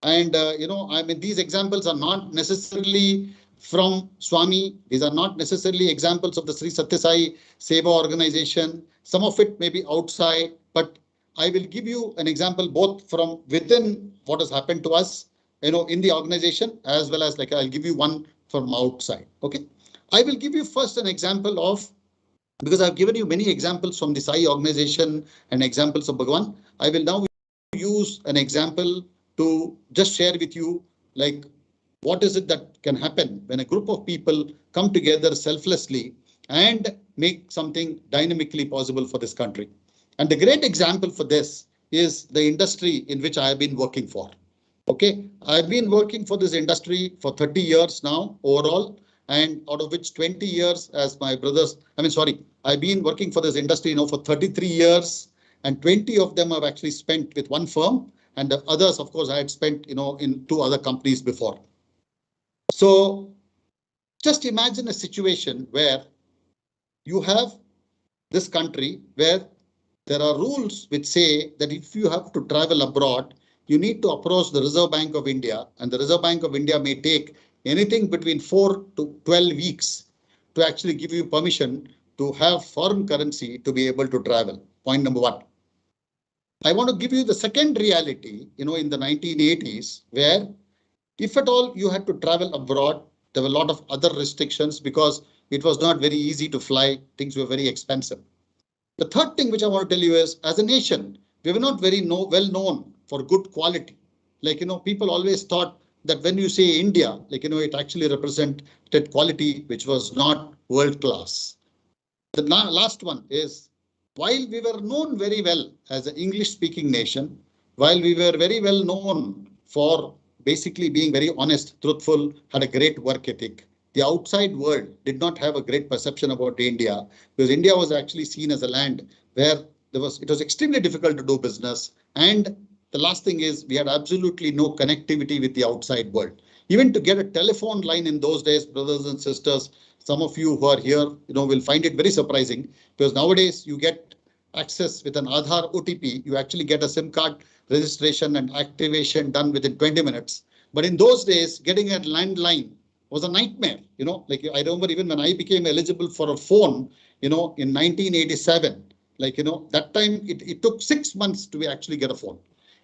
C: And, I mean, these examples are not necessarily from Swami. These are not necessarily examples of the Sri Sathya Sai Seva organization. Some of it may be outside, but I will give you an example both from within what has happened to us, in the organization, as well as I'll give you one from outside. Okay. I will give you first an example of, because I've given you many examples from the Sai organization and examples of Bhagawan. I will now use an example to just share with you, what is it that can happen when a group of people come together selflessly and make something dynamically possible for this country. And the great example for this is the industry in which I have been working for. Okay, I've been working for this industry for 30 years now overall, and out of which 20 years as my brothers, I've been working for this industry now for 33 years, and 20 of them I've actually spent with one firm, and the others, of course, I had spent, in 2 other companies before. So just imagine a situation where you have this country where there are rules which say that if you have to travel abroad, you need to approach the Reserve Bank of India, and the Reserve Bank of India may take anything between 4 to 12 weeks to actually give you permission to have foreign currency to be able to travel. Point number 1. I want to give you the second reality, in the 1980s, where if at all you had to travel abroad, there were a lot of other restrictions because it was not very easy to fly. Things were very expensive. The third thing which I want to tell you is, as a nation, we were not very well known for good quality. People always thought that when you say India, it actually represented quality which was not world class. The last one is, while we were known very well as an English speaking nation, while we were very well known for basically being very honest, truthful, had a great work ethic, the outside world did not have a great perception about India, because India was actually seen as a land where it was extremely difficult to do business. And the last thing is, we had absolutely no connectivity with the outside world. Even to get a telephone line in those days, brothers and sisters, some of you who are here, will find it very surprising, because nowadays you get access with an Aadhaar OTP. You actually get a SIM card registration and activation done within 20 minutes. But in those days, getting a landline was a nightmare. I remember even when I became eligible for a phone, in 1987, that time it took 6 months to actually get a phone.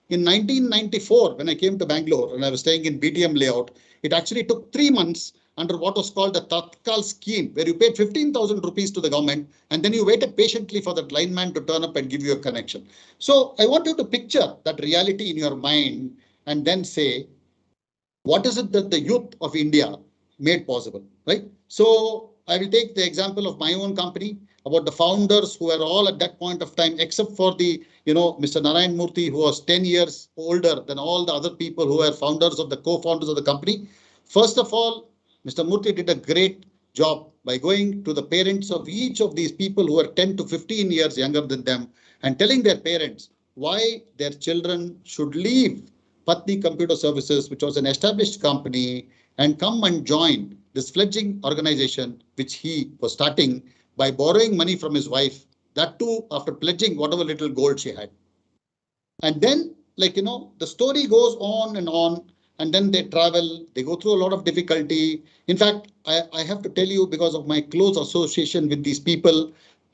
C: In 1994, when I came to Bangalore and I was staying in BTM layout, it actually took 3 months under what was called the Tatkal scheme, where you paid 15,000 rupees to the government, and then you waited patiently for that lineman to turn up and give you a connection. So I want you to picture that reality in your mind and then say, what is it that the youth of India made possible, right? So I will take the example of my own company, about the founders who were all at that point of time, except for the, Mr. Narayan Murthy, who was 10 years older than all the other people who were founders of the co-founders of the company. First of all, Mr. Murthy did a great job by going to the parents of each of these people who were 10 to 15 years younger than them and telling their parents why their children should leave Patni Computer Services, which was an established company, and come and join this fledgling organization, which he was starting by borrowing money from his wife, that too after pledging whatever little gold she had. And then, the story goes on, and then they travel, they go through a lot of difficulty. In fact, I have to tell you, because of my close association with these people,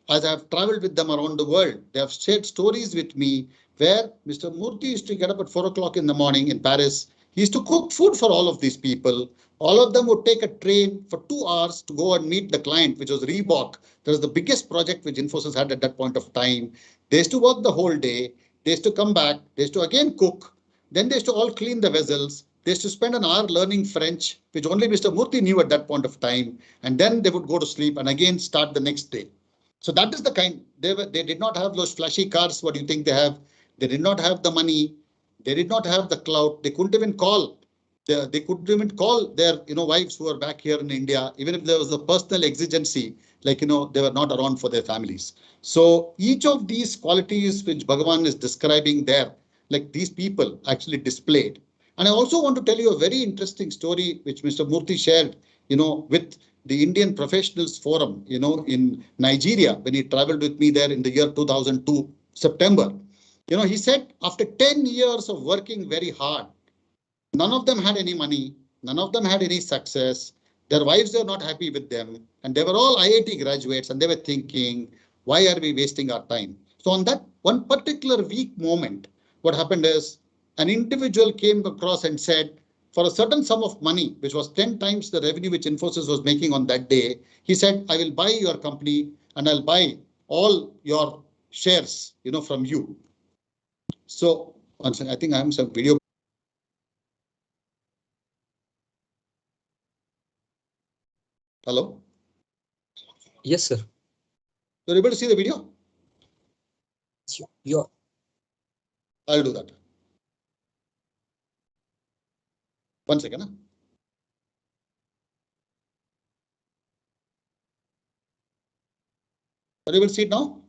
C: as I have traveled with them around the world, they have shared stories with me where Mr. Murthy used to get up at 4 o'clock in the morning in Paris. He used to cook food for all of these people. All of them would take a train for 2 hours to go and meet the client, which was Reebok. That was the biggest project which Infosys had at that point of time. They used to work the whole day. They used to come back. They used to again cook. Then they used to all clean the vessels. They used to spend an hour learning French, which only Mr. Murthy knew at that point of time. And then they would go to sleep and again start the next day. So that is the kind, they did not have those flashy cars. What do you think they have? They did not have the money. They did not have the clout. They couldn't even call. They couldn't even call their wives who are back here in India. Even if there was a personal exigency, they were not around for their families. So each of these qualities which Bhagawan is describing there, these people actually displayed. And I also want to tell you a very interesting story which Mr. Murthy shared, with the Indian Professionals Forum, in Nigeria, when he traveled with me there in the year 2002, September. He said after 10 years of working very hard, none of them had any money, none of them had any success. Their wives were not happy with them, and they were all IIT graduates, and they were thinking, why are we wasting our time? So on that one particular weak moment, what happened is an individual came across and said, for a certain sum of money, which was 10 times the revenue which Infosys was making on that day, he said, I will buy your company and I'll buy all your shares, from you. So I think I have some video. Hello?
D: Yes, sir.
C: You're able to see the video?
D: Yeah.
C: I'll do that. 1 second. Huh? Are you able to see it now?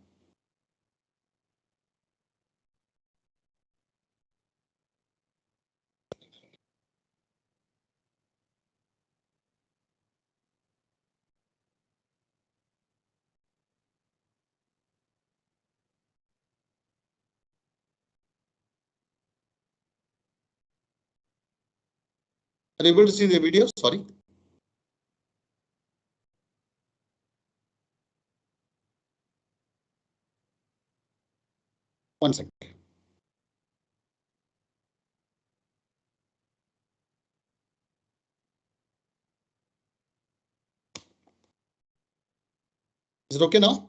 C: Are you able to see the video? Sorry. One second. Is it okay now?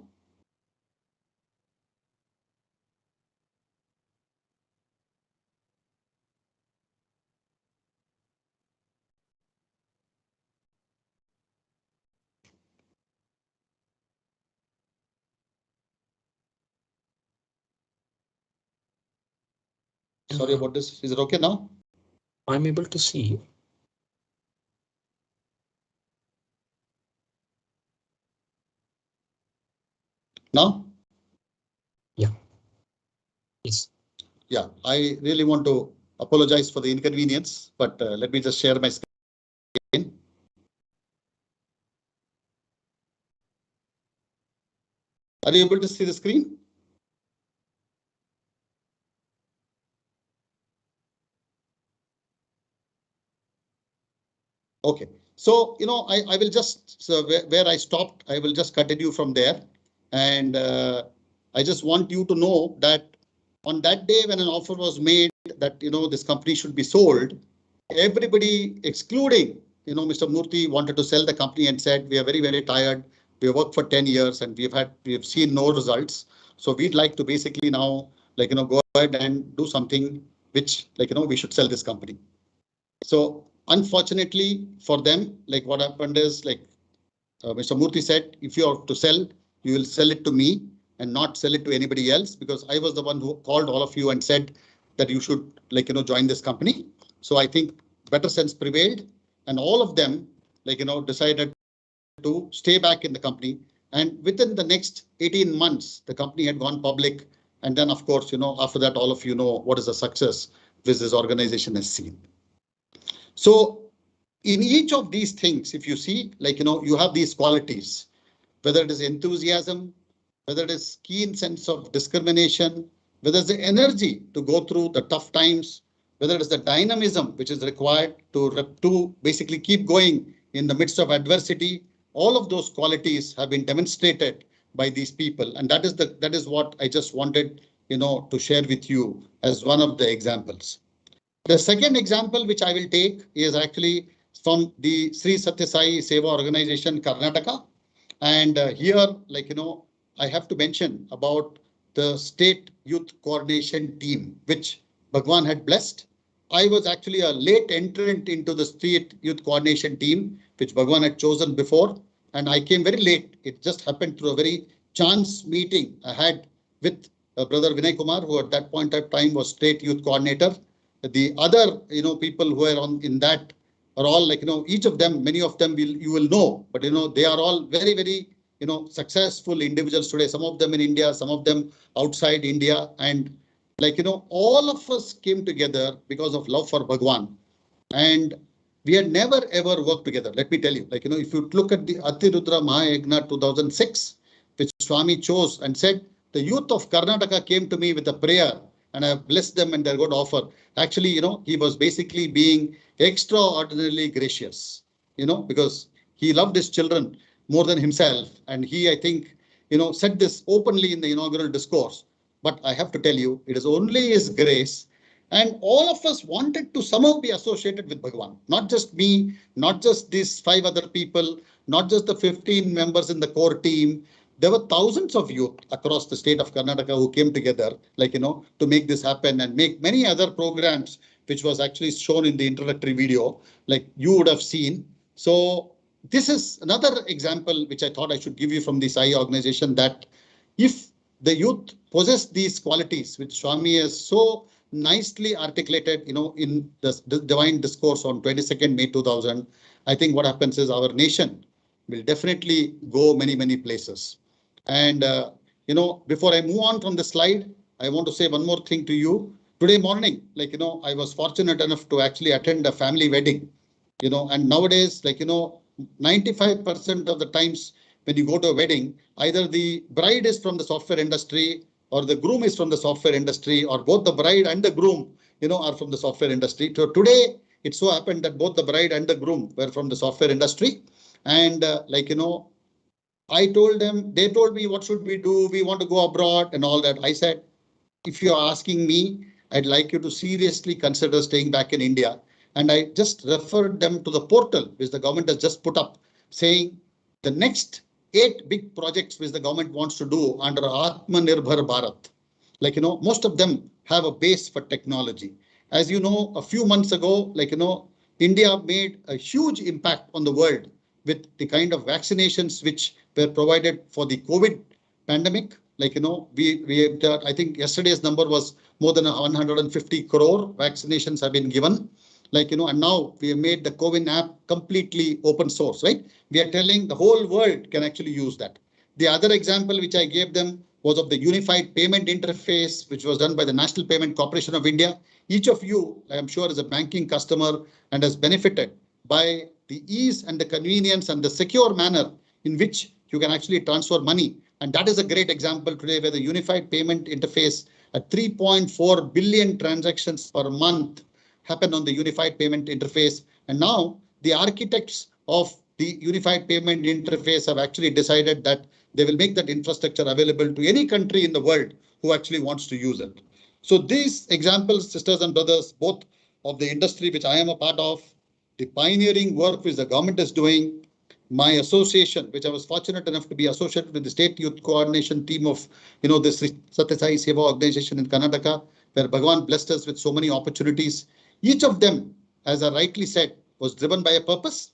C: Sorry about this. Is it okay now?
D: I'm able to see.
C: Now?
D: Yeah. Yes.
C: Yeah, I really want to apologize for the inconvenience, but let me just share my screen. Are you able to see the screen? Okay, so I will just where I stopped, I will just continue from there, and I just want you to know that on that day when an offer was made that this company should be sold, everybody excluding Mr. Murthy wanted to sell the company and said we are very, very tired. We have worked for 10 years and we have seen no results. So we'd like to basically now go ahead and do something which we should sell this company. So unfortunately for them, what happened is Mr. Murthy said, if you are to sell, you will sell it to me and not sell it to anybody else, because I was the one who called all of you and said that you should join this company. So I think better sense prevailed, and all of them decided to stay back in the company. And within the next 18 months, the company had gone public. And then, of course, after that, all of you know what is the success which this organization has seen. So in each of these things, if you see, you have these qualities, whether it is enthusiasm, whether it is keen sense of discrimination, whether it's the energy to go through the tough times, whether it is the dynamism which is required to basically keep going in the midst of adversity. All of those qualities have been demonstrated by these people, and that is what I just wanted to share with you as one of the examples. The second example which I will take is actually from the Sri Sathya Sai Seva organization, Karnataka. And here, I have to mention about the state youth coordination team, which Bhagawan had blessed. I was actually a late entrant into the state youth coordination team, which Bhagawan had chosen before. And I came very late. It just happened through a very chance meeting I had with brother Vinay Kumar, who at that point of time was state youth coordinator. The other, people who are in that are all each of them, many of them you will know, but they are all very, very, successful individuals today. Some of them in India, some of them outside India, and all of us came together because of love for Bhagwan, and we had never ever worked together. Let me tell you, if you look at the Atirudra Mahayagna 2006, which Swami chose and said, the youth of Karnataka came to me with a prayer and I blessed them and they're going to offer. Actually, he was basically being extraordinarily gracious, because He loved his children more than himself. And he, I think, said this openly in the inaugural discourse. But I have to tell you, it is only His grace. And all of us wanted to somehow be associated with Bhagavan. Not just me, not just these 5 other people, not just the 15 members in the core team. There were thousands of youth across the state of Karnataka who came together, to make this happen and make many other programs, which was actually shown in the introductory video, like you would have seen. So this is another example which I thought I should give you from the Sai organization, that if the youth possess these qualities, which Swami has so nicely articulated, in the Divine Discourse on 22nd May 2000, I think what happens is our nation will definitely go many, many places. And, before I move on from the slide, I want to say one more thing to you. Today morning, I was fortunate enough to actually attend a family wedding, and nowadays, 95% of the times when you go to a wedding, either the bride is from the software industry or the groom is from the software industry, or both the bride and the groom, are from the software industry. So today, it so happened that both the bride and the groom were from the software industry. And I told them, they told me, what should we do? We want to go abroad and all that. I said, if you are asking me, I'd like you to seriously consider staying back in India. And I just referred them to the portal which the government has just put up, saying the next 8 big projects which the government wants to do under Atmanirbhar Bharat. Most of them have a base for technology. As you know, a few months ago, India made a huge impact on the world with the kind of vaccinations which were provided for the COVID pandemic. I think yesterday's number was more than 150 crore vaccinations have been given. And now we have made the COVID app completely open source, right? We are telling the whole world can actually use that. The other example which I gave them was of the unified payment interface, which was done by the National Payment Corporation of India. Each of you, I am sure, is a banking customer and has benefited by the ease and the convenience and the secure manner in which you can actually transfer money. And that is a great example today where the unified payment interface at 3.4 billion transactions per month happen on the unified payment interface. And now the architects of the unified payment interface have actually decided that they will make that infrastructure available to any country in the world who actually wants to use it. So these examples, sisters and brothers, both of the industry which I am a part of, the pioneering work which the government is doing, my association, which I was fortunate enough to be associated with the state youth coordination team of, the Sathya Sai Seva organization in Karnataka, where Bhagawan blessed us with so many opportunities. Each of them, as I rightly said, was driven by a purpose.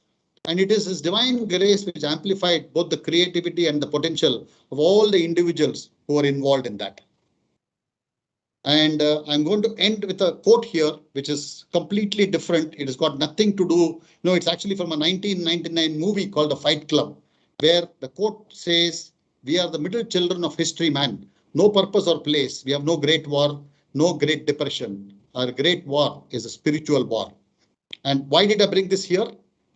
C: And it is His divine grace which amplified both the creativity and the potential of all the individuals who are involved in that. And I'm going to end with a quote here, which is completely different. It has got nothing to do. It's actually from a 1999 movie called The Fight Club, where the quote says, "We are the middle children of history, man. No purpose or place. We have no great war, no great depression. Our great war is a spiritual war." And why did I bring this here?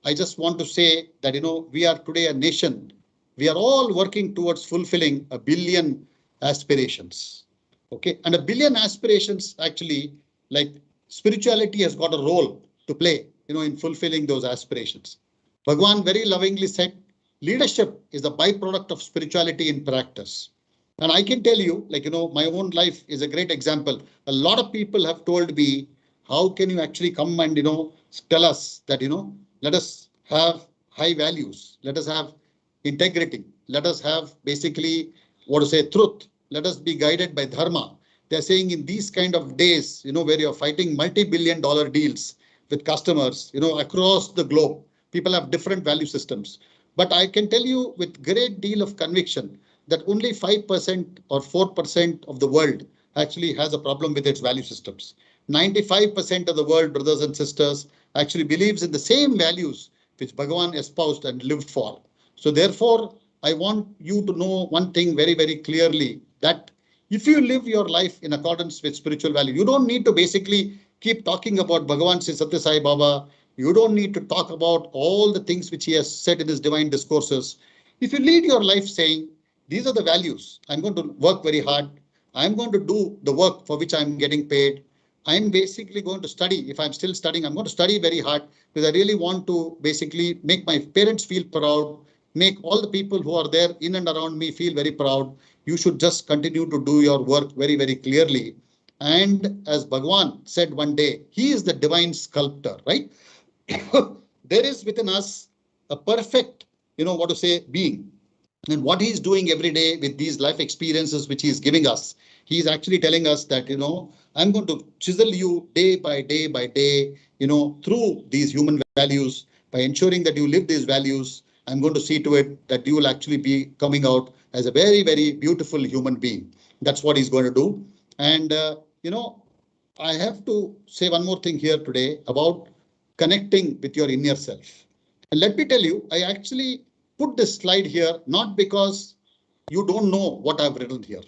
C: I just want to say that, we are today a nation. We are all working towards fulfilling 1 billion aspirations. Okay, and 1 billion aspirations, actually, spirituality has got a role to play, in fulfilling those aspirations. Bhagawan very lovingly said, leadership is the byproduct of spirituality in practice. And I can tell you, my own life is a great example. A lot of people have told me, how can you actually come and, tell us that, let us have high values, let us have integrity, let us have basically, truth. Let us be guided by dharma. They're saying in these kind of days, where you're fighting multi-billion-dollar deals with customers, across the globe, people have different value systems. But I can tell you with great deal of conviction that only 5% or 4% of the world actually has a problem with its value systems. 95% of the world, brothers and sisters, actually believes in the same values which Bhagavan espoused and lived for. So therefore, I want you to know one thing very, very clearly, that if you live your life in accordance with spiritual value, you don't need to basically keep talking about Bhagavan Sri Sathya Sai Baba. You don't need to talk about all the things which he has said in his divine discourses. If you lead your life saying, these are the values, I'm going to work very hard. I'm going to do the work for which I'm getting paid. I'm basically going to study. If I'm still studying, I'm going to study very hard because I really want to basically make my parents feel proud, make all the people who are there in and around me feel very proud. You should just continue to do your work very, very clearly. And as Bhagawan said one day, he is the divine sculptor, right? There is within us a perfect, what to say, being. And what he's doing every day with these life experiences which he's giving us, he's actually telling us that, I'm going to chisel you day by day by day, through these human values. By ensuring that you live these values, I'm going to see to it that you will actually be coming out as a very, very beautiful human being. That's what he's going to do. And, I have to say one more thing here today about connecting with your inner self. And let me tell you, I actually put this slide here not because you don't know what I've written here.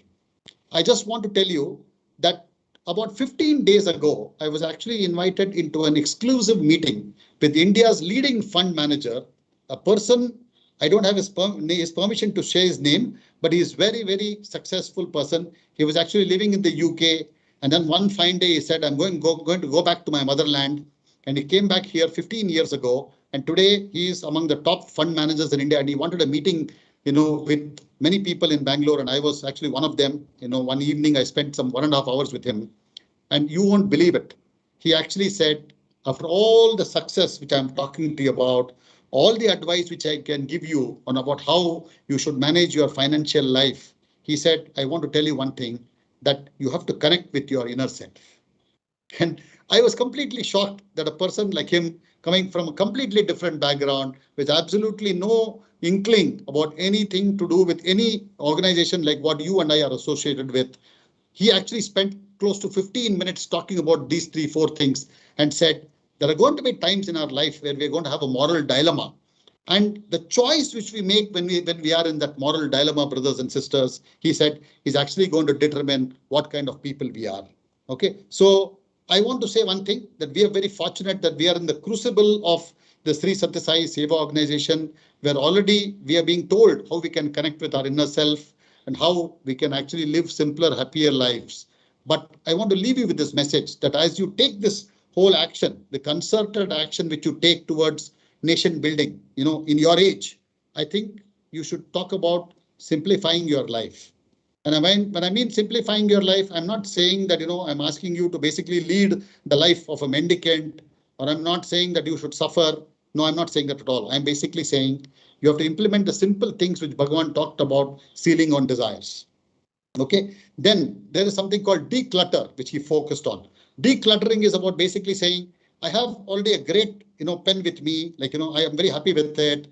C: I just want to tell you that about 15 days ago, I was actually invited into an exclusive meeting with India's leading fund manager, a person, I don't have his permission to share his name, but he's very, very successful person. He was actually living in the UK. And then one fine day, he said, I'm going to go back to my motherland. And he came back here 15 years ago. And today he is among the top fund managers in India. And he wanted a meeting, with many people in Bangalore. And I was actually one of them. One evening I spent some 1.5 hours with him. And you won't believe it. He actually said, after all the success which I'm talking to you about, all the advice which I can give you on about how you should manage your financial life, he said, I want to tell you one thing, that you have to connect with your inner self. And I was completely shocked that a person like him, coming from a completely different background, with absolutely no inkling about anything to do with any organization like what you and I are associated with, he actually spent close to 15 minutes talking about these 3-4 things and said, there are going to be times in our life where we're going to have a moral dilemma. And the choice which we make when we are in that moral dilemma, brothers and sisters, he said, is actually going to determine what kind of people we are. Okay, so I want to say one thing, that we are very fortunate that we are in the crucible of the Sri Sathya Sai Seva organization, where already we are being told how we can connect with our inner self and how we can actually live simpler, happier lives. But I want to leave you with this message that as you take this whole action, the concerted action which you take towards nation building, in your age, I think you should talk about simplifying your life. And when I mean simplifying your life, I'm not saying that, I'm asking you to basically lead the life of a mendicant, or I'm not saying that you should suffer. No, I'm not saying that at all. I'm basically saying you have to implement the simple things which Bhagawan talked about, sealing on desires. Okay, then there is something called declutter, which he focused on. Decluttering is about basically saying, I have already a great, pen with me, like, I am very happy with it.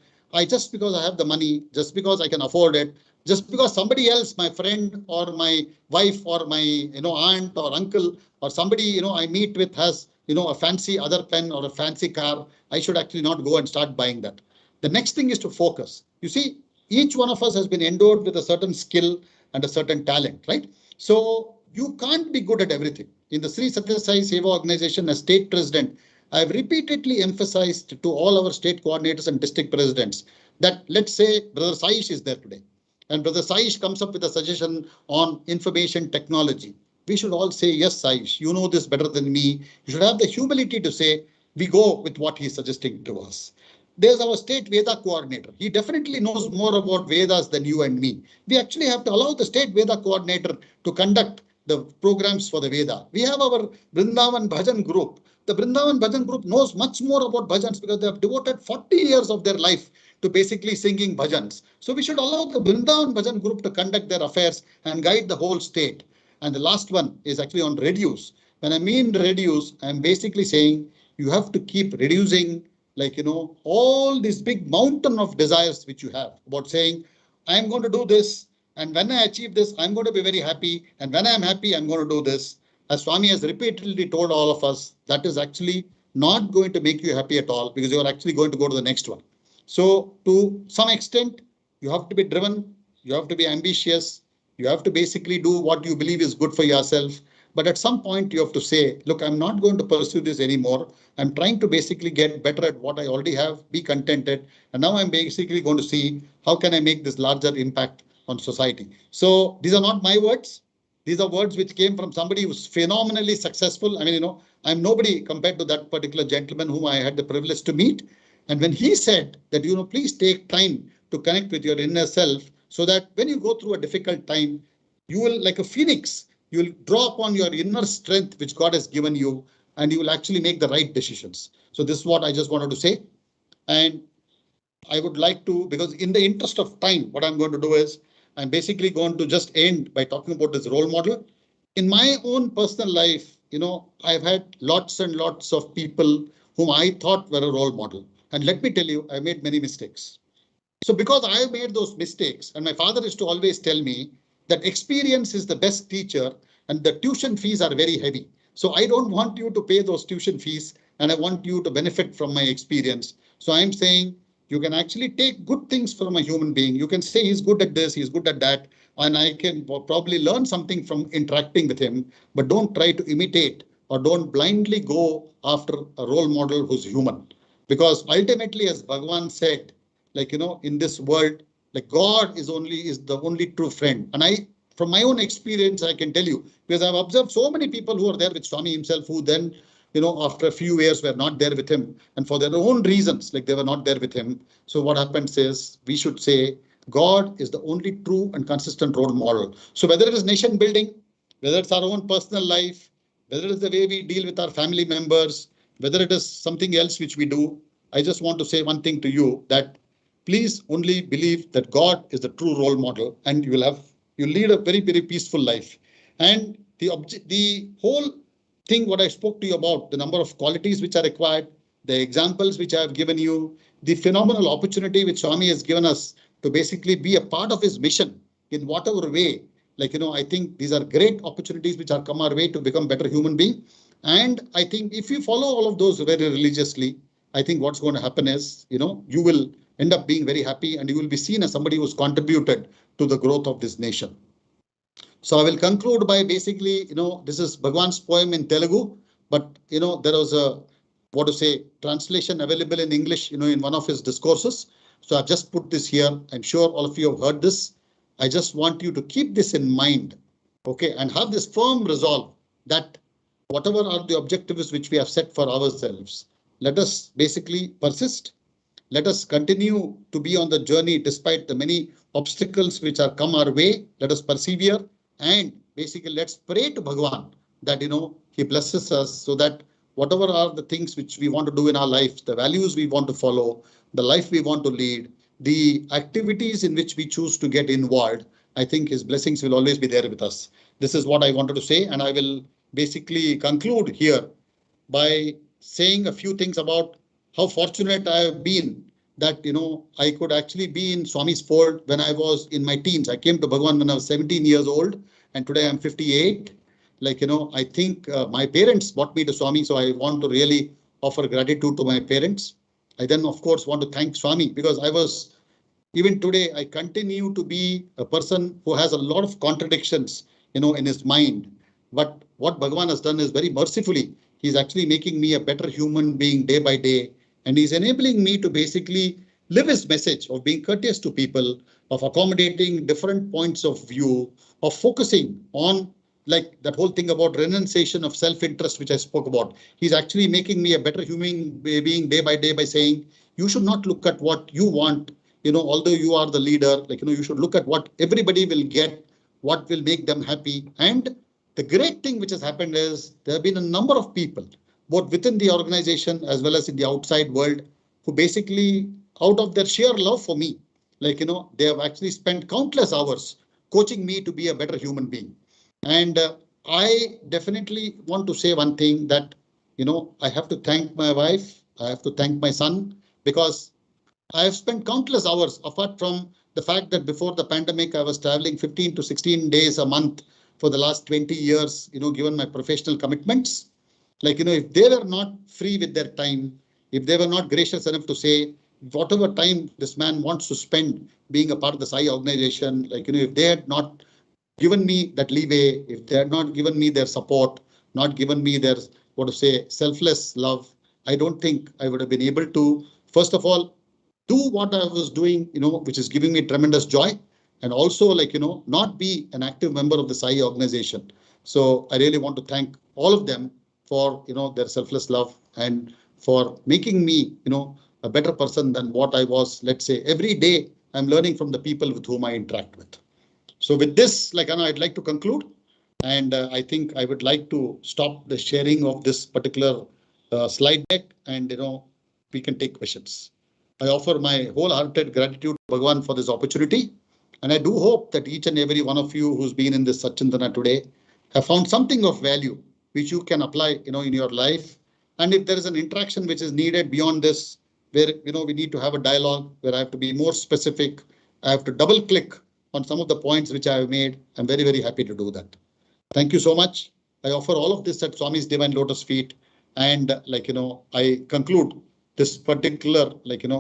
C: Just because I have the money, just because I can afford it, just because somebody else, my friend or my wife or my, aunt or uncle or somebody, I meet with has, a fancy other pen or a fancy car, I should actually not go and start buying that. The next thing is to focus. You see, each one of us has been endowed with a certain skill and a certain talent, right? So you can't be good at everything. In the Sri Sathya Sai Seva organization, as state president, I've repeatedly emphasized to all our state coordinators and district presidents that, let's say Brother Saish is there today, and Brother Saish comes up with a suggestion on information technology. We should all say, yes, Saish, you know this better than me. You should have the humility to say, we go with what he's suggesting to us. There's our state Veda coordinator. He definitely knows more about Vedas than you and me. We actually have to allow the state Veda coordinator to conduct the programs for the Veda. We have our Vrindavan Bhajan group. The Vrindavan Bhajan group knows much more about bhajans because they have devoted 40 years of their life to basically singing bhajans. So we should allow the Vrindavan Bhajan group to conduct their affairs and guide the whole state. And the last one is actually on reduce. When I mean reduce, I'm basically saying you have to keep reducing, like, all this big mountain of desires which you have about saying, I'm going to do this. And when I achieve this, I'm going to be very happy. And when I'm happy, I'm going to do this. As Swami has repeatedly told all of us, that is actually not going to make you happy at all, because you are actually going to go to the next one. So to some extent, you have to be driven. You have to be ambitious. You have to basically do what you believe is good for yourself. But at some point you have to say, look, I'm not going to pursue this anymore. I'm trying to basically get better at what I already have, be contented. And now I'm basically going to see how can I make this larger impact on society. So these are not my words. These are words which came from somebody who's phenomenally successful. I mean, I'm nobody compared to that particular gentleman whom I had the privilege to meet. And when he said that, please take time to connect with your inner self so that when you go through a difficult time, you will, like a phoenix, you will draw upon your inner strength which God has given you, and you will actually make the right decisions. So this is what I just wanted to say. And I would like to, because in the interest of time, what I'm going to do is I'm basically going to just end by talking about this role model. In my own personal life, I've had lots and lots of people whom I thought were a role model. And let me tell you, I made many mistakes. So because I made those mistakes, and my father used to always tell me that experience is the best teacher and the tuition fees are very heavy. So I don't want you to pay those tuition fees, and I want you to benefit from my experience. So I'm saying you can actually take good things from a human being. You can say he's good at this, he's good at that, and I can probably learn something from interacting with him, but don't try to imitate or don't blindly go after a role model who's human. Because ultimately, as Bhagawan said, in this world, like God is the only true friend. And from my own experience, I can tell you, because I've observed so many people who are there with Swami himself, who then, after a few years were not there with him, and for their own reasons, like they were not there with him. So what happens is we should say God is the only true and consistent role model. So whether it is nation building, whether it's our own personal life, whether it is the way we deal with our family members, whether it is something else which we do, I just want to say one thing to you, that please only believe that God is the true role model, and you lead a very, very peaceful life. And the whole thing what I spoke to you about, the number of qualities which are required, the examples which I have given you, the phenomenal opportunity which Swami has given us to basically be a part of his mission in whatever way. I think these are great opportunities which are come our way to become better human being. And I think if you follow all of those very religiously, I think what's going to happen is, you will end up being very happy, and you will be seen as somebody who's contributed to the growth of this nation. So I will conclude by basically, this is Bhagwan's poem in Telugu, but, there was a, translation available in English, in one of his discourses. So I've just put this here. I'm sure all of you have heard this. I just want you to keep this in mind, okay, and have this firm resolve that whatever are the objectives which we have set for ourselves, let us basically persist. Let us continue to be on the journey despite the many obstacles which are come our way. Let us persevere, and basically let's pray to Bhagavan that, he blesses us so that whatever are the things which we want to do in our life, the values we want to follow, the life we want to lead, the activities in which we choose to get involved, I think his blessings will always be there with us. This is what I wanted to say, and I will basically conclude here by saying a few things about how fortunate I have been that, I could actually be in Swami's fold when I was in my teens. I came to Bhagavan when I was 17 years old, and today I'm 58. I think my parents brought me to Swami, so I want to really offer gratitude to my parents. I then, of course, want to thank Swami because even today, I continue to be a person who has a lot of contradictions, in his mind. But what Bhagavan has done is very mercifully, he's actually making me a better human being day by day. And he's enabling me to basically live his message of being courteous to people, of accommodating different points of view, of focusing on like that whole thing about renunciation of self-interest, which I spoke about. He's actually making me a better human being day by day by saying, you should not look at what you want, although you are the leader, you should look at what everybody will get, what will make them happy. And the great thing which has happened is there have been a number of people, both within the organization as well as in the outside world, who basically, out of their sheer love for me, they have actually spent countless hours coaching me to be a better human being. And I definitely want to say one thing that, I have to thank my wife, I have to thank my son, because I have spent countless hours, apart from the fact that before the pandemic, I was traveling 15 to 16 days a month for the last 20 years, given my professional commitments. If they were not free with their time, if they were not gracious enough to say, whatever time this man wants to spend being a part of the SAI organization, if they had not given me that leeway, if they had not given me their support, not given me their, selfless love, I don't think I would have been able to, first of all, do what I was doing, which is giving me tremendous joy. and also like, not be an active member of the Sai organization. So I really want to thank all of them for, their selfless love and for making me, a better person than what I was. Let's say every day I'm learning from the people with whom I interact with. So with this, like, I'd like to conclude. And I think I would like to stop the sharing of this particular slide deck, and we can take questions. I offer my wholehearted gratitude to Bhagawan for this opportunity, and I do hope that each and every one of you who's been in this Satchintana today have found something of value which you can apply, in your life. And if there is an interaction which is needed beyond this, where we need to have a dialogue, where I have to be more specific, I have to double click on some of the points which I have made. I'm very, very happy to do that. Thank you so much. I offer all of this at Swami's Divine Lotus feet, and I conclude this particular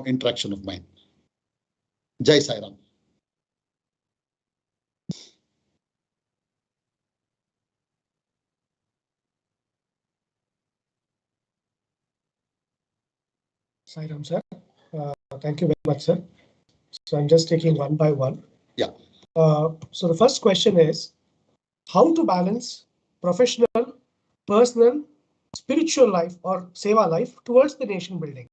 C: interaction of mine. Jai Sai Ram.
A: Sai Ram, sir. Thank you very much, sir. So I'm just taking one by one.
C: Yeah.
A: So the first question is how to balance professional, personal, spiritual life or seva life towards the nation building.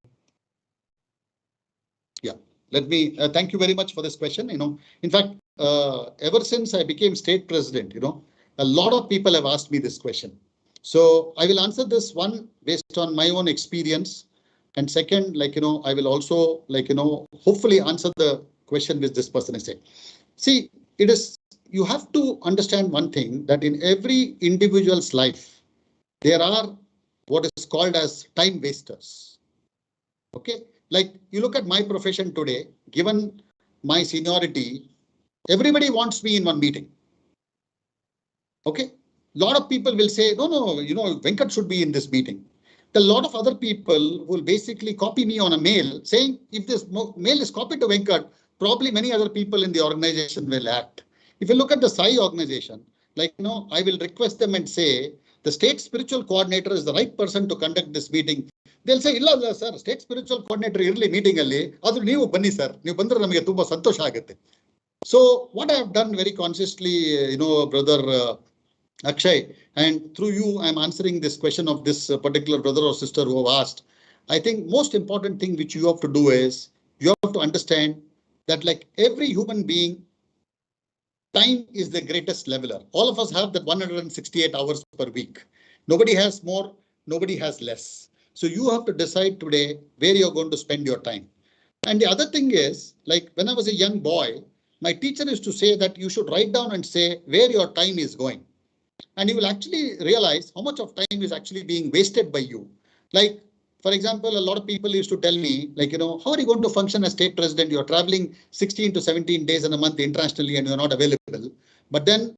C: Yeah, let me thank you very much for this question. In fact, ever since I became state president, a lot of people have asked me this question. So I will answer this one based on my own experience. And second, I will also hopefully answer the question which this person is saying. See, you have to understand one thing, that in every individual's life, there are what is called as time wasters. Okay, like you look at my profession today, given my seniority, everybody wants me in one meeting. Okay, a lot of people will say, no, Venkat should be in this meeting. A lot of other people will basically copy me on a mail saying, if this mail is copied to Venkat, probably many other people in the organization will act. If you look at the Sai organization, I will request them and say, the state spiritual coordinator is the right person to conduct this meeting. They'll say, illa sir, state spiritual coordinator irli meeting alli, adu neevu banni sir, neevu bandre namage tumba santosha agutte. So what I have done very consciously, brother Akshay, and through you, I'm answering this question of this particular brother or sister who have asked. I think most important thing which you have to do is you have to understand that like every human being, time is the greatest leveler. All of us have that 168 hours per week. Nobody has more, nobody has less. So you have to decide today where you're going to spend your time. And the other thing is, like when I was a young boy, my teacher used to say that you should write down and say where your time is going. And you will actually realize how much of time is actually being wasted by you. Like, for example, a lot of people used to tell me, how are you going to function as state president? You're traveling 16 to 17 days in a month internationally and you're not available. But then,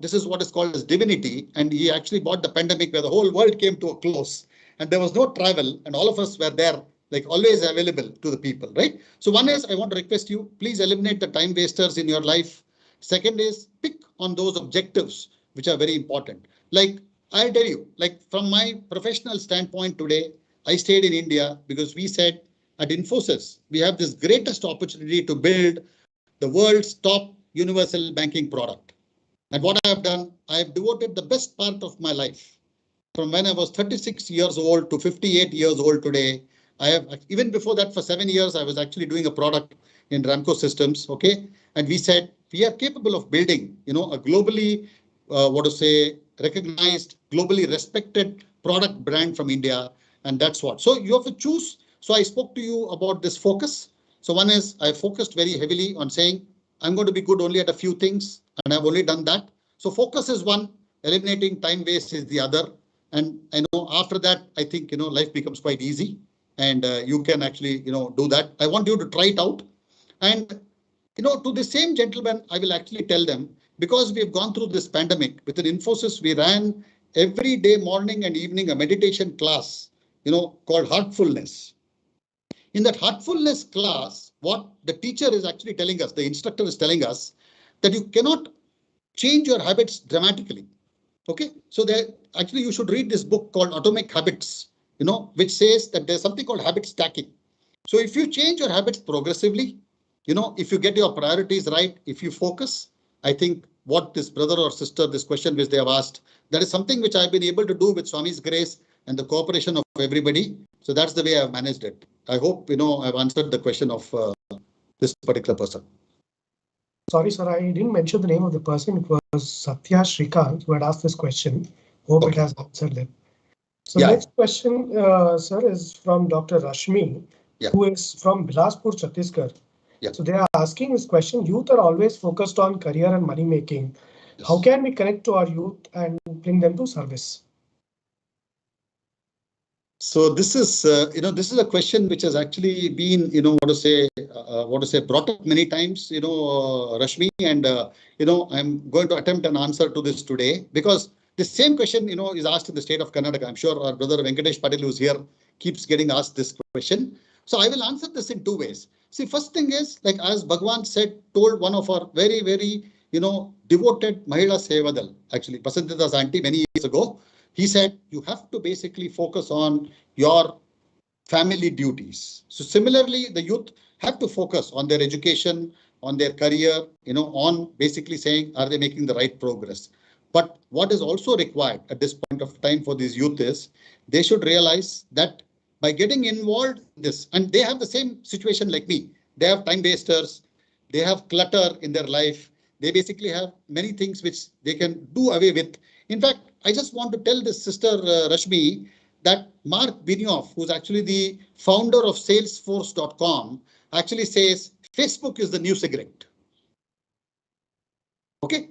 C: this is what is called as divinity. And he actually bought the pandemic where the whole world came to a close and there was no travel and all of us were there, like always available to the people, right? So one is, I want to request you, please eliminate the time wasters in your life. Second is pick on those objectives which are very important. Like I'll tell you, like from my professional standpoint today, I stayed in India because we said at Infosys, we have this greatest opportunity to build the world's top universal banking product. And what I have done, I have devoted the best part of my life from when I was 36 years old to 58 years old today. I have, even before that, for 7 years, I was actually doing a product in Ramco Systems. Okay. And we said we are capable of building, a globally recognized, globally respected product brand from India. And that's what. So you have to choose. So I spoke to you about this focus. So one is I focused very heavily on saying I'm going to be good only at a few things. And I've only done that. So focus is one, eliminating time waste is the other. And I know after that, I think, life becomes quite easy and you can actually, do that. I want you to try it out. And, to the same gentleman, I will actually tell them, because we have gone through this pandemic within Infosys, we ran every day, morning and evening, a meditation class, called Heartfulness. In that Heartfulness class, what the teacher is actually telling us, the instructor is telling us that you cannot change your habits dramatically. Okay, so actually you should read this book called Atomic Habits, which says that there's something called habit stacking. So if you change your habits progressively, if you get your priorities right, if you focus, I think what this brother or sister, this question which they have asked, that is something which I've been able to do with Swami's grace and the cooperation of everybody. So that's the way I've managed it. I hope, I've answered the question of this particular person.
A: Sorry, sir, I didn't mention the name of the person. It was Sathya Srikant who had asked this question. Hope it has answered them. So next question, sir, is from Dr. Rashmi, who is from Bilaspur, Chhattisgarh. So they are asking this question: youth are always focused on career and money making. Yes. How can we connect to our youth and bring them to service?
C: So this is, this is a question which has actually been, brought up many times, Rashmi, and, I'm going to attempt an answer to this today, because the same question, is asked in the state of Karnataka. I'm sure our brother Venkatesh Patil, who's here, keeps getting asked this question. So I will answer this in two ways. See, first thing is, like as Bhagawan told one of our very, very, devoted Mahila Sevadal, actually, Pasantita's auntie many years ago, he said, you have to basically focus on your family duties. So similarly, the youth have to focus on their education, on their career, on basically saying, are they making the right progress? But what is also required at this point of time for these youth is they should realize that by getting involved in this, and they have the same situation like me, they have time wasters, they have clutter in their life, they basically have many things which they can do away with. In fact, I just want to tell this sister Rashmi that Mark Benioff, who's actually the founder of Salesforce.com, actually says Facebook is the new cigarette. Okay,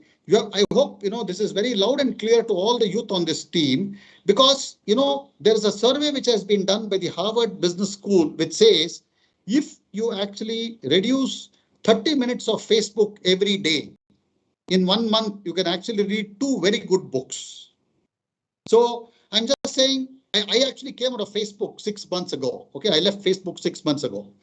C: I hope this is very loud and clear to all the youth on this team, because there is a survey which has been done by the Harvard Business School which says if you actually reduce 30 minutes of Facebook every day, in 1 month you can actually read 2 very good books. So I'm just saying, I actually came out of Facebook 6 months ago. Okay, I left Facebook 6 months ago.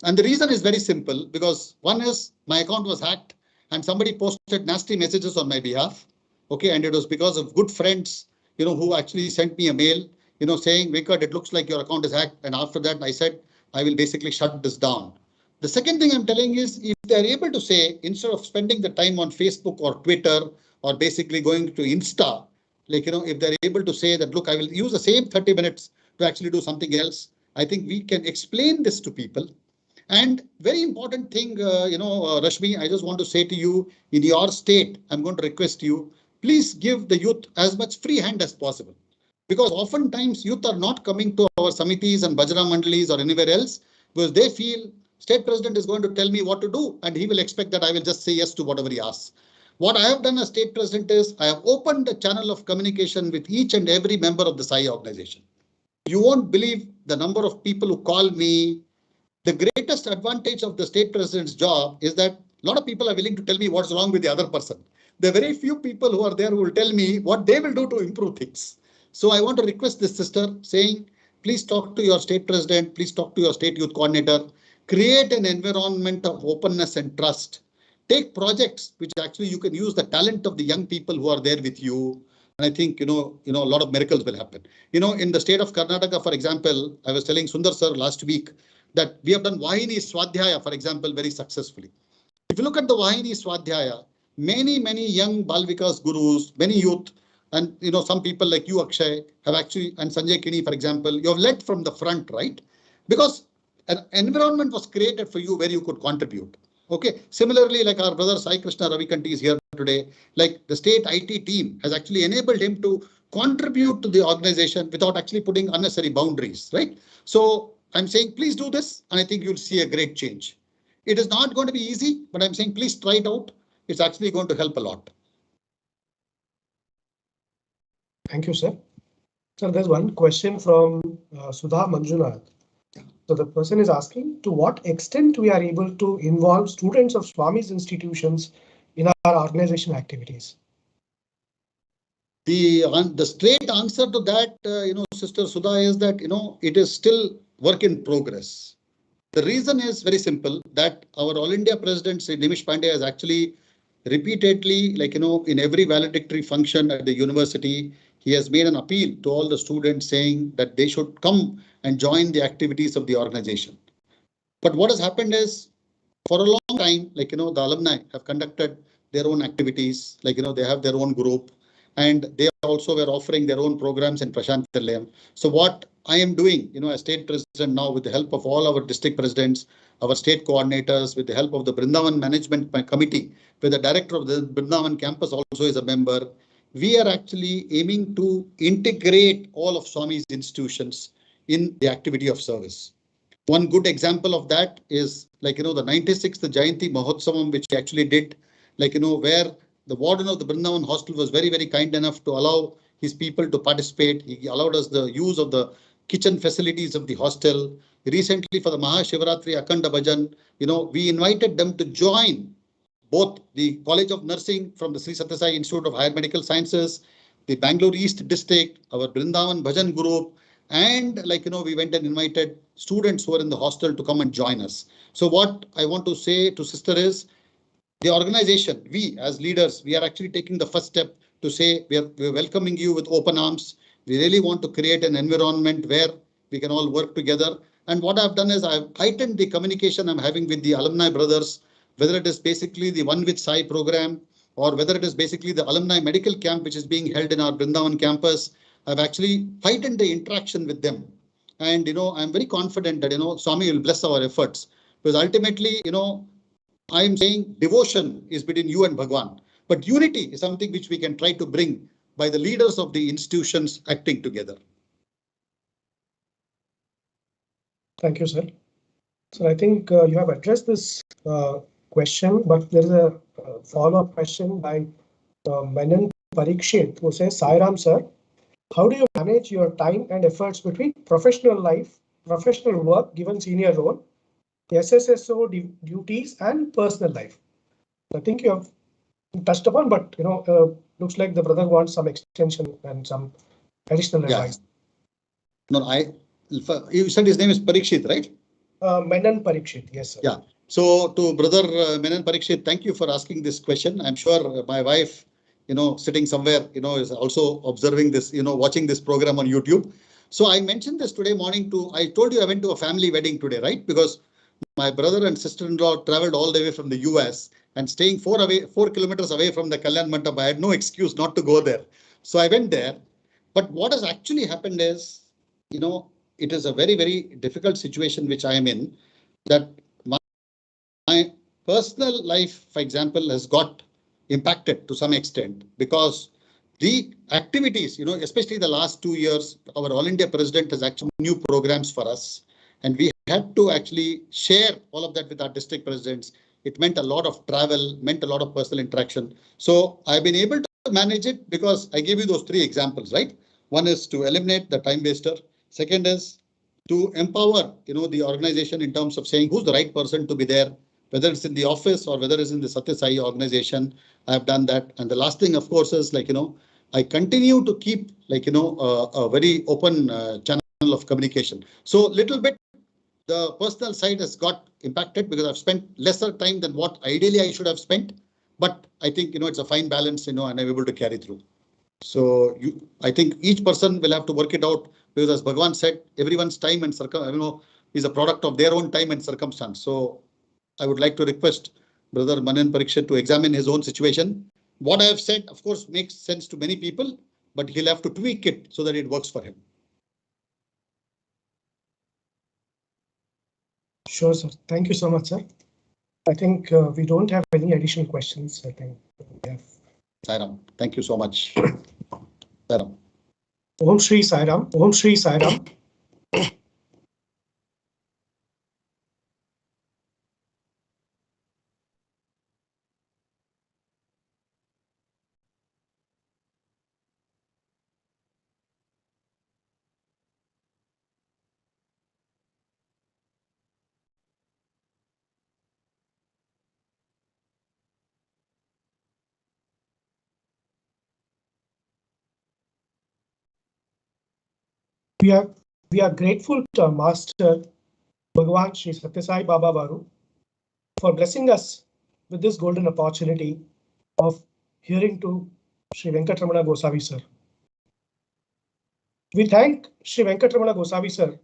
C: And the reason is very simple, because one is my account was hacked and somebody posted nasty messages on my behalf. Okay, and it was because of good friends, who actually sent me a mail, saying, Venkat, it looks like your account is hacked. And after that, I said, I will basically shut this down. The second thing I'm telling is, if they're able to say, instead of spending the time on Facebook or Twitter or basically going to Insta, if they're able to say that, look, I will use the same 30 minutes to actually do something else, I think we can explain this to people. And very important thing, Rashmi, I just want to say to you, in your state, I'm going to request you, please give the youth as much free hand as possible. Because oftentimes youth are not coming to our samitis and Bajra Mandalis or anywhere else, because they feel state president is going to tell me what to do, and he will expect that I will just say yes to whatever he asks. What I have done as state president is I have opened a channel of communication with each and every member of the SAI organization. You won't believe the number of people who call me. The greatest advantage of the state president's job is that a lot of people are willing to tell me what's wrong with the other person. There are very few people who are there who will tell me what they will do to improve things. So I want to request this sister saying, please talk to your state president, please talk to your state youth coordinator, create an environment of openness and trust. Take projects which actually you can use the talent of the young people who are there with you. And I think, a lot of miracles will happen. In the state of Karnataka, for example, I was telling Sundar sir last week that we have done Vahini Swadhyaya, for example, very successfully. If you look at the Vahini Swadhyaya, many young Balvikas gurus, many youth, and some people like you, Akshay, have actually, and Sanjay Kini, for example, you have led from the front, right? Because an environment was created for you where you could contribute. Okay. Similarly, like our brother Sai Krishna Ravikanti is here today, like the state IT team has actually enabled him to contribute to the organization without actually putting unnecessary boundaries, right? So I'm saying, please do this, and I think you'll see a great change. It is not going to be easy, but I'm saying, please try it out. It's actually going to help a lot.
A: Thank you, sir. Sir, there's one question from Sudha Manjunath. So the person is asking, to what extent we are able to involve students of Swami's institutions in our organization activities?
C: The straight answer to that, Sister Sudha, is that, it is still work in progress. The reason is very simple, that our All India President, Sri Nimish Pandey, has actually repeatedly, in every valedictory function at the university, he has made an appeal to all the students saying that they should come and join the activities of the organization. But what has happened is For a long time, like, the alumni have conducted their own activities, like, they have their own group, and they also were offering their own programs in Prashantalayam. So what I am doing, as state president now, with the help of all our district presidents, our state coordinators, with the help of the Brindavan Management Committee, where the director of the Brindavan campus also is a member, we are actually aiming to integrate all of Swami's institutions in the activity of service. One good example of that is, like, the 96th Jayanti Mahotsavam, which he actually did, like, where the warden of the Brindavan hostel was very, very kind enough to allow his people to participate. He allowed us the use of the kitchen facilities of the hostel. Recently, for the Mahashivaratri Akhanda Bhajan, we invited them to join both the College of Nursing from the Sri Sathya Sai Institute of Higher Medical Sciences, the Bangalore East District, our Brindavan Bhajan group, and, like, we went and invited students who are in the hostel to come and join us. So what I want to say to sister is, the organization, we as leaders, we are actually taking the first step to say we're welcoming you with open arms. We really want to create an environment where we can all work together. And what I've done is I've heightened the communication I'm having with the alumni brothers, whether it is basically the One with Sai program, or whether it is basically the alumni medical camp, which is being held in our Brindavan campus. I've actually heightened the interaction with them. And, I'm very confident that, Swami will bless our efforts, because ultimately, I'm saying devotion is between you and Bhagawan, but unity is something which we can try to bring by the leaders of the institutions acting together.
A: Thank you, sir. So I think you have addressed this question, but there is a follow-up question by Menon Parikshit, who says, Sai Ram sir, how do you manage your time and efforts between professional life, professional work given senior role, SSSO duties and personal life? I think you have touched upon, but looks like the brother wants some extension and some additional advice.
C: No, you said his name is Parikshit, right?
A: Menon Parikshit, yes, sir.
C: Yeah. So to brother Menon Parikshit, thank you for asking this question. I'm sure my wife, sitting somewhere, is also observing this, watching this program on YouTube. So I mentioned this today morning I told you I went to a family wedding today, right? Because my brother and sister-in-law traveled all the way from the US and staying 4 kilometers away from the Kalyan Mandap. I had no excuse not to go there. So I went there. But what has actually happened is, it is a very, very difficult situation which I am in, that my personal life, for example, has got impacted to some extent, because the activities, especially the last 2 years, our All India President has actually new programs for us, and we had to actually share all of that with our district presidents. It meant a lot of travel, meant a lot of personal interaction. So I've been able to manage it because I gave you those 3 examples, right? One is to eliminate the time waster. Second is to empower, the organization in terms of saying who's the right person to be there, whether it's in the office or whether it's in the Sathya Sai organization. I've done that. And the last thing, of course, is, like, I continue to keep, like, a very open channel of communication. So little bit, the personal side has got impacted because I've spent lesser time than what ideally I should have spent. But I think, it's a fine balance, and I'm able to carry through. So I think each person will have to work it out, because as Bhagawan said, everyone's time and is a product of their own time and circumstance. So I would like to request Brother Manan Parikshit to examine his own situation. What I have said, of course, makes sense to many people, but he'll have to tweak it so that it works for him.
A: Sure, sir. Thank you so much, sir. I think we don't have any additional questions. I think we have.
C: Sai Ram, thank you so much. Sai Ram.
A: Om Shri Sai Ram. Om Shri Sai Ram. We are grateful to our Master Bhagawan Sri Sathya Sai Baba Varu for blessing us with this golden opportunity of hearing to Sri Venkatramana Gosavi sir. We thank Sri Venkatramana Gosavi sir,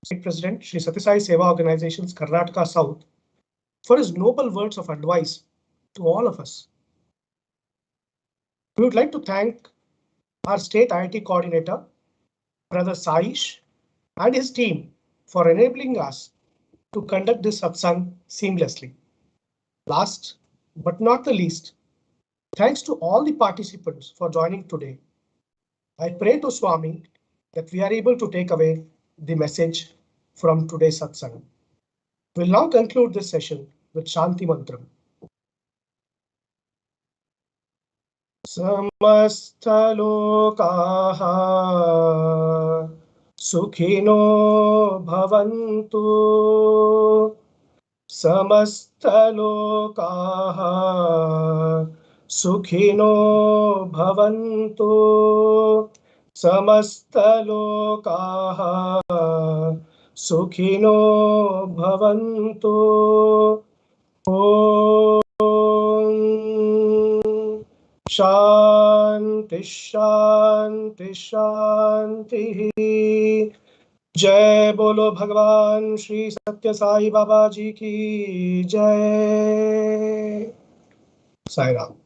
A: State President, Sri Sathya Sai Seva Organizations, Karnataka South, for his noble words of advice to all of us. We would like to thank our state IIT coordinator, Brother Saish, and his team for enabling us to conduct this satsang seamlessly. Last but not the least, thanks to all the participants for joining today. I pray to Swami that we are able to take away the message from today's satsang. We'll now conclude this session with Shanti Mantram. Samastalokaha Sukhino Bhavantu. Samastalokaha Sukhino Bhavantu. Samastalokaha Sukhino Bhavantu. Om Shanti Shanti Shanti. जय बोलो भगवान श्री सत्य साई बाबा जी की जय। साई राम।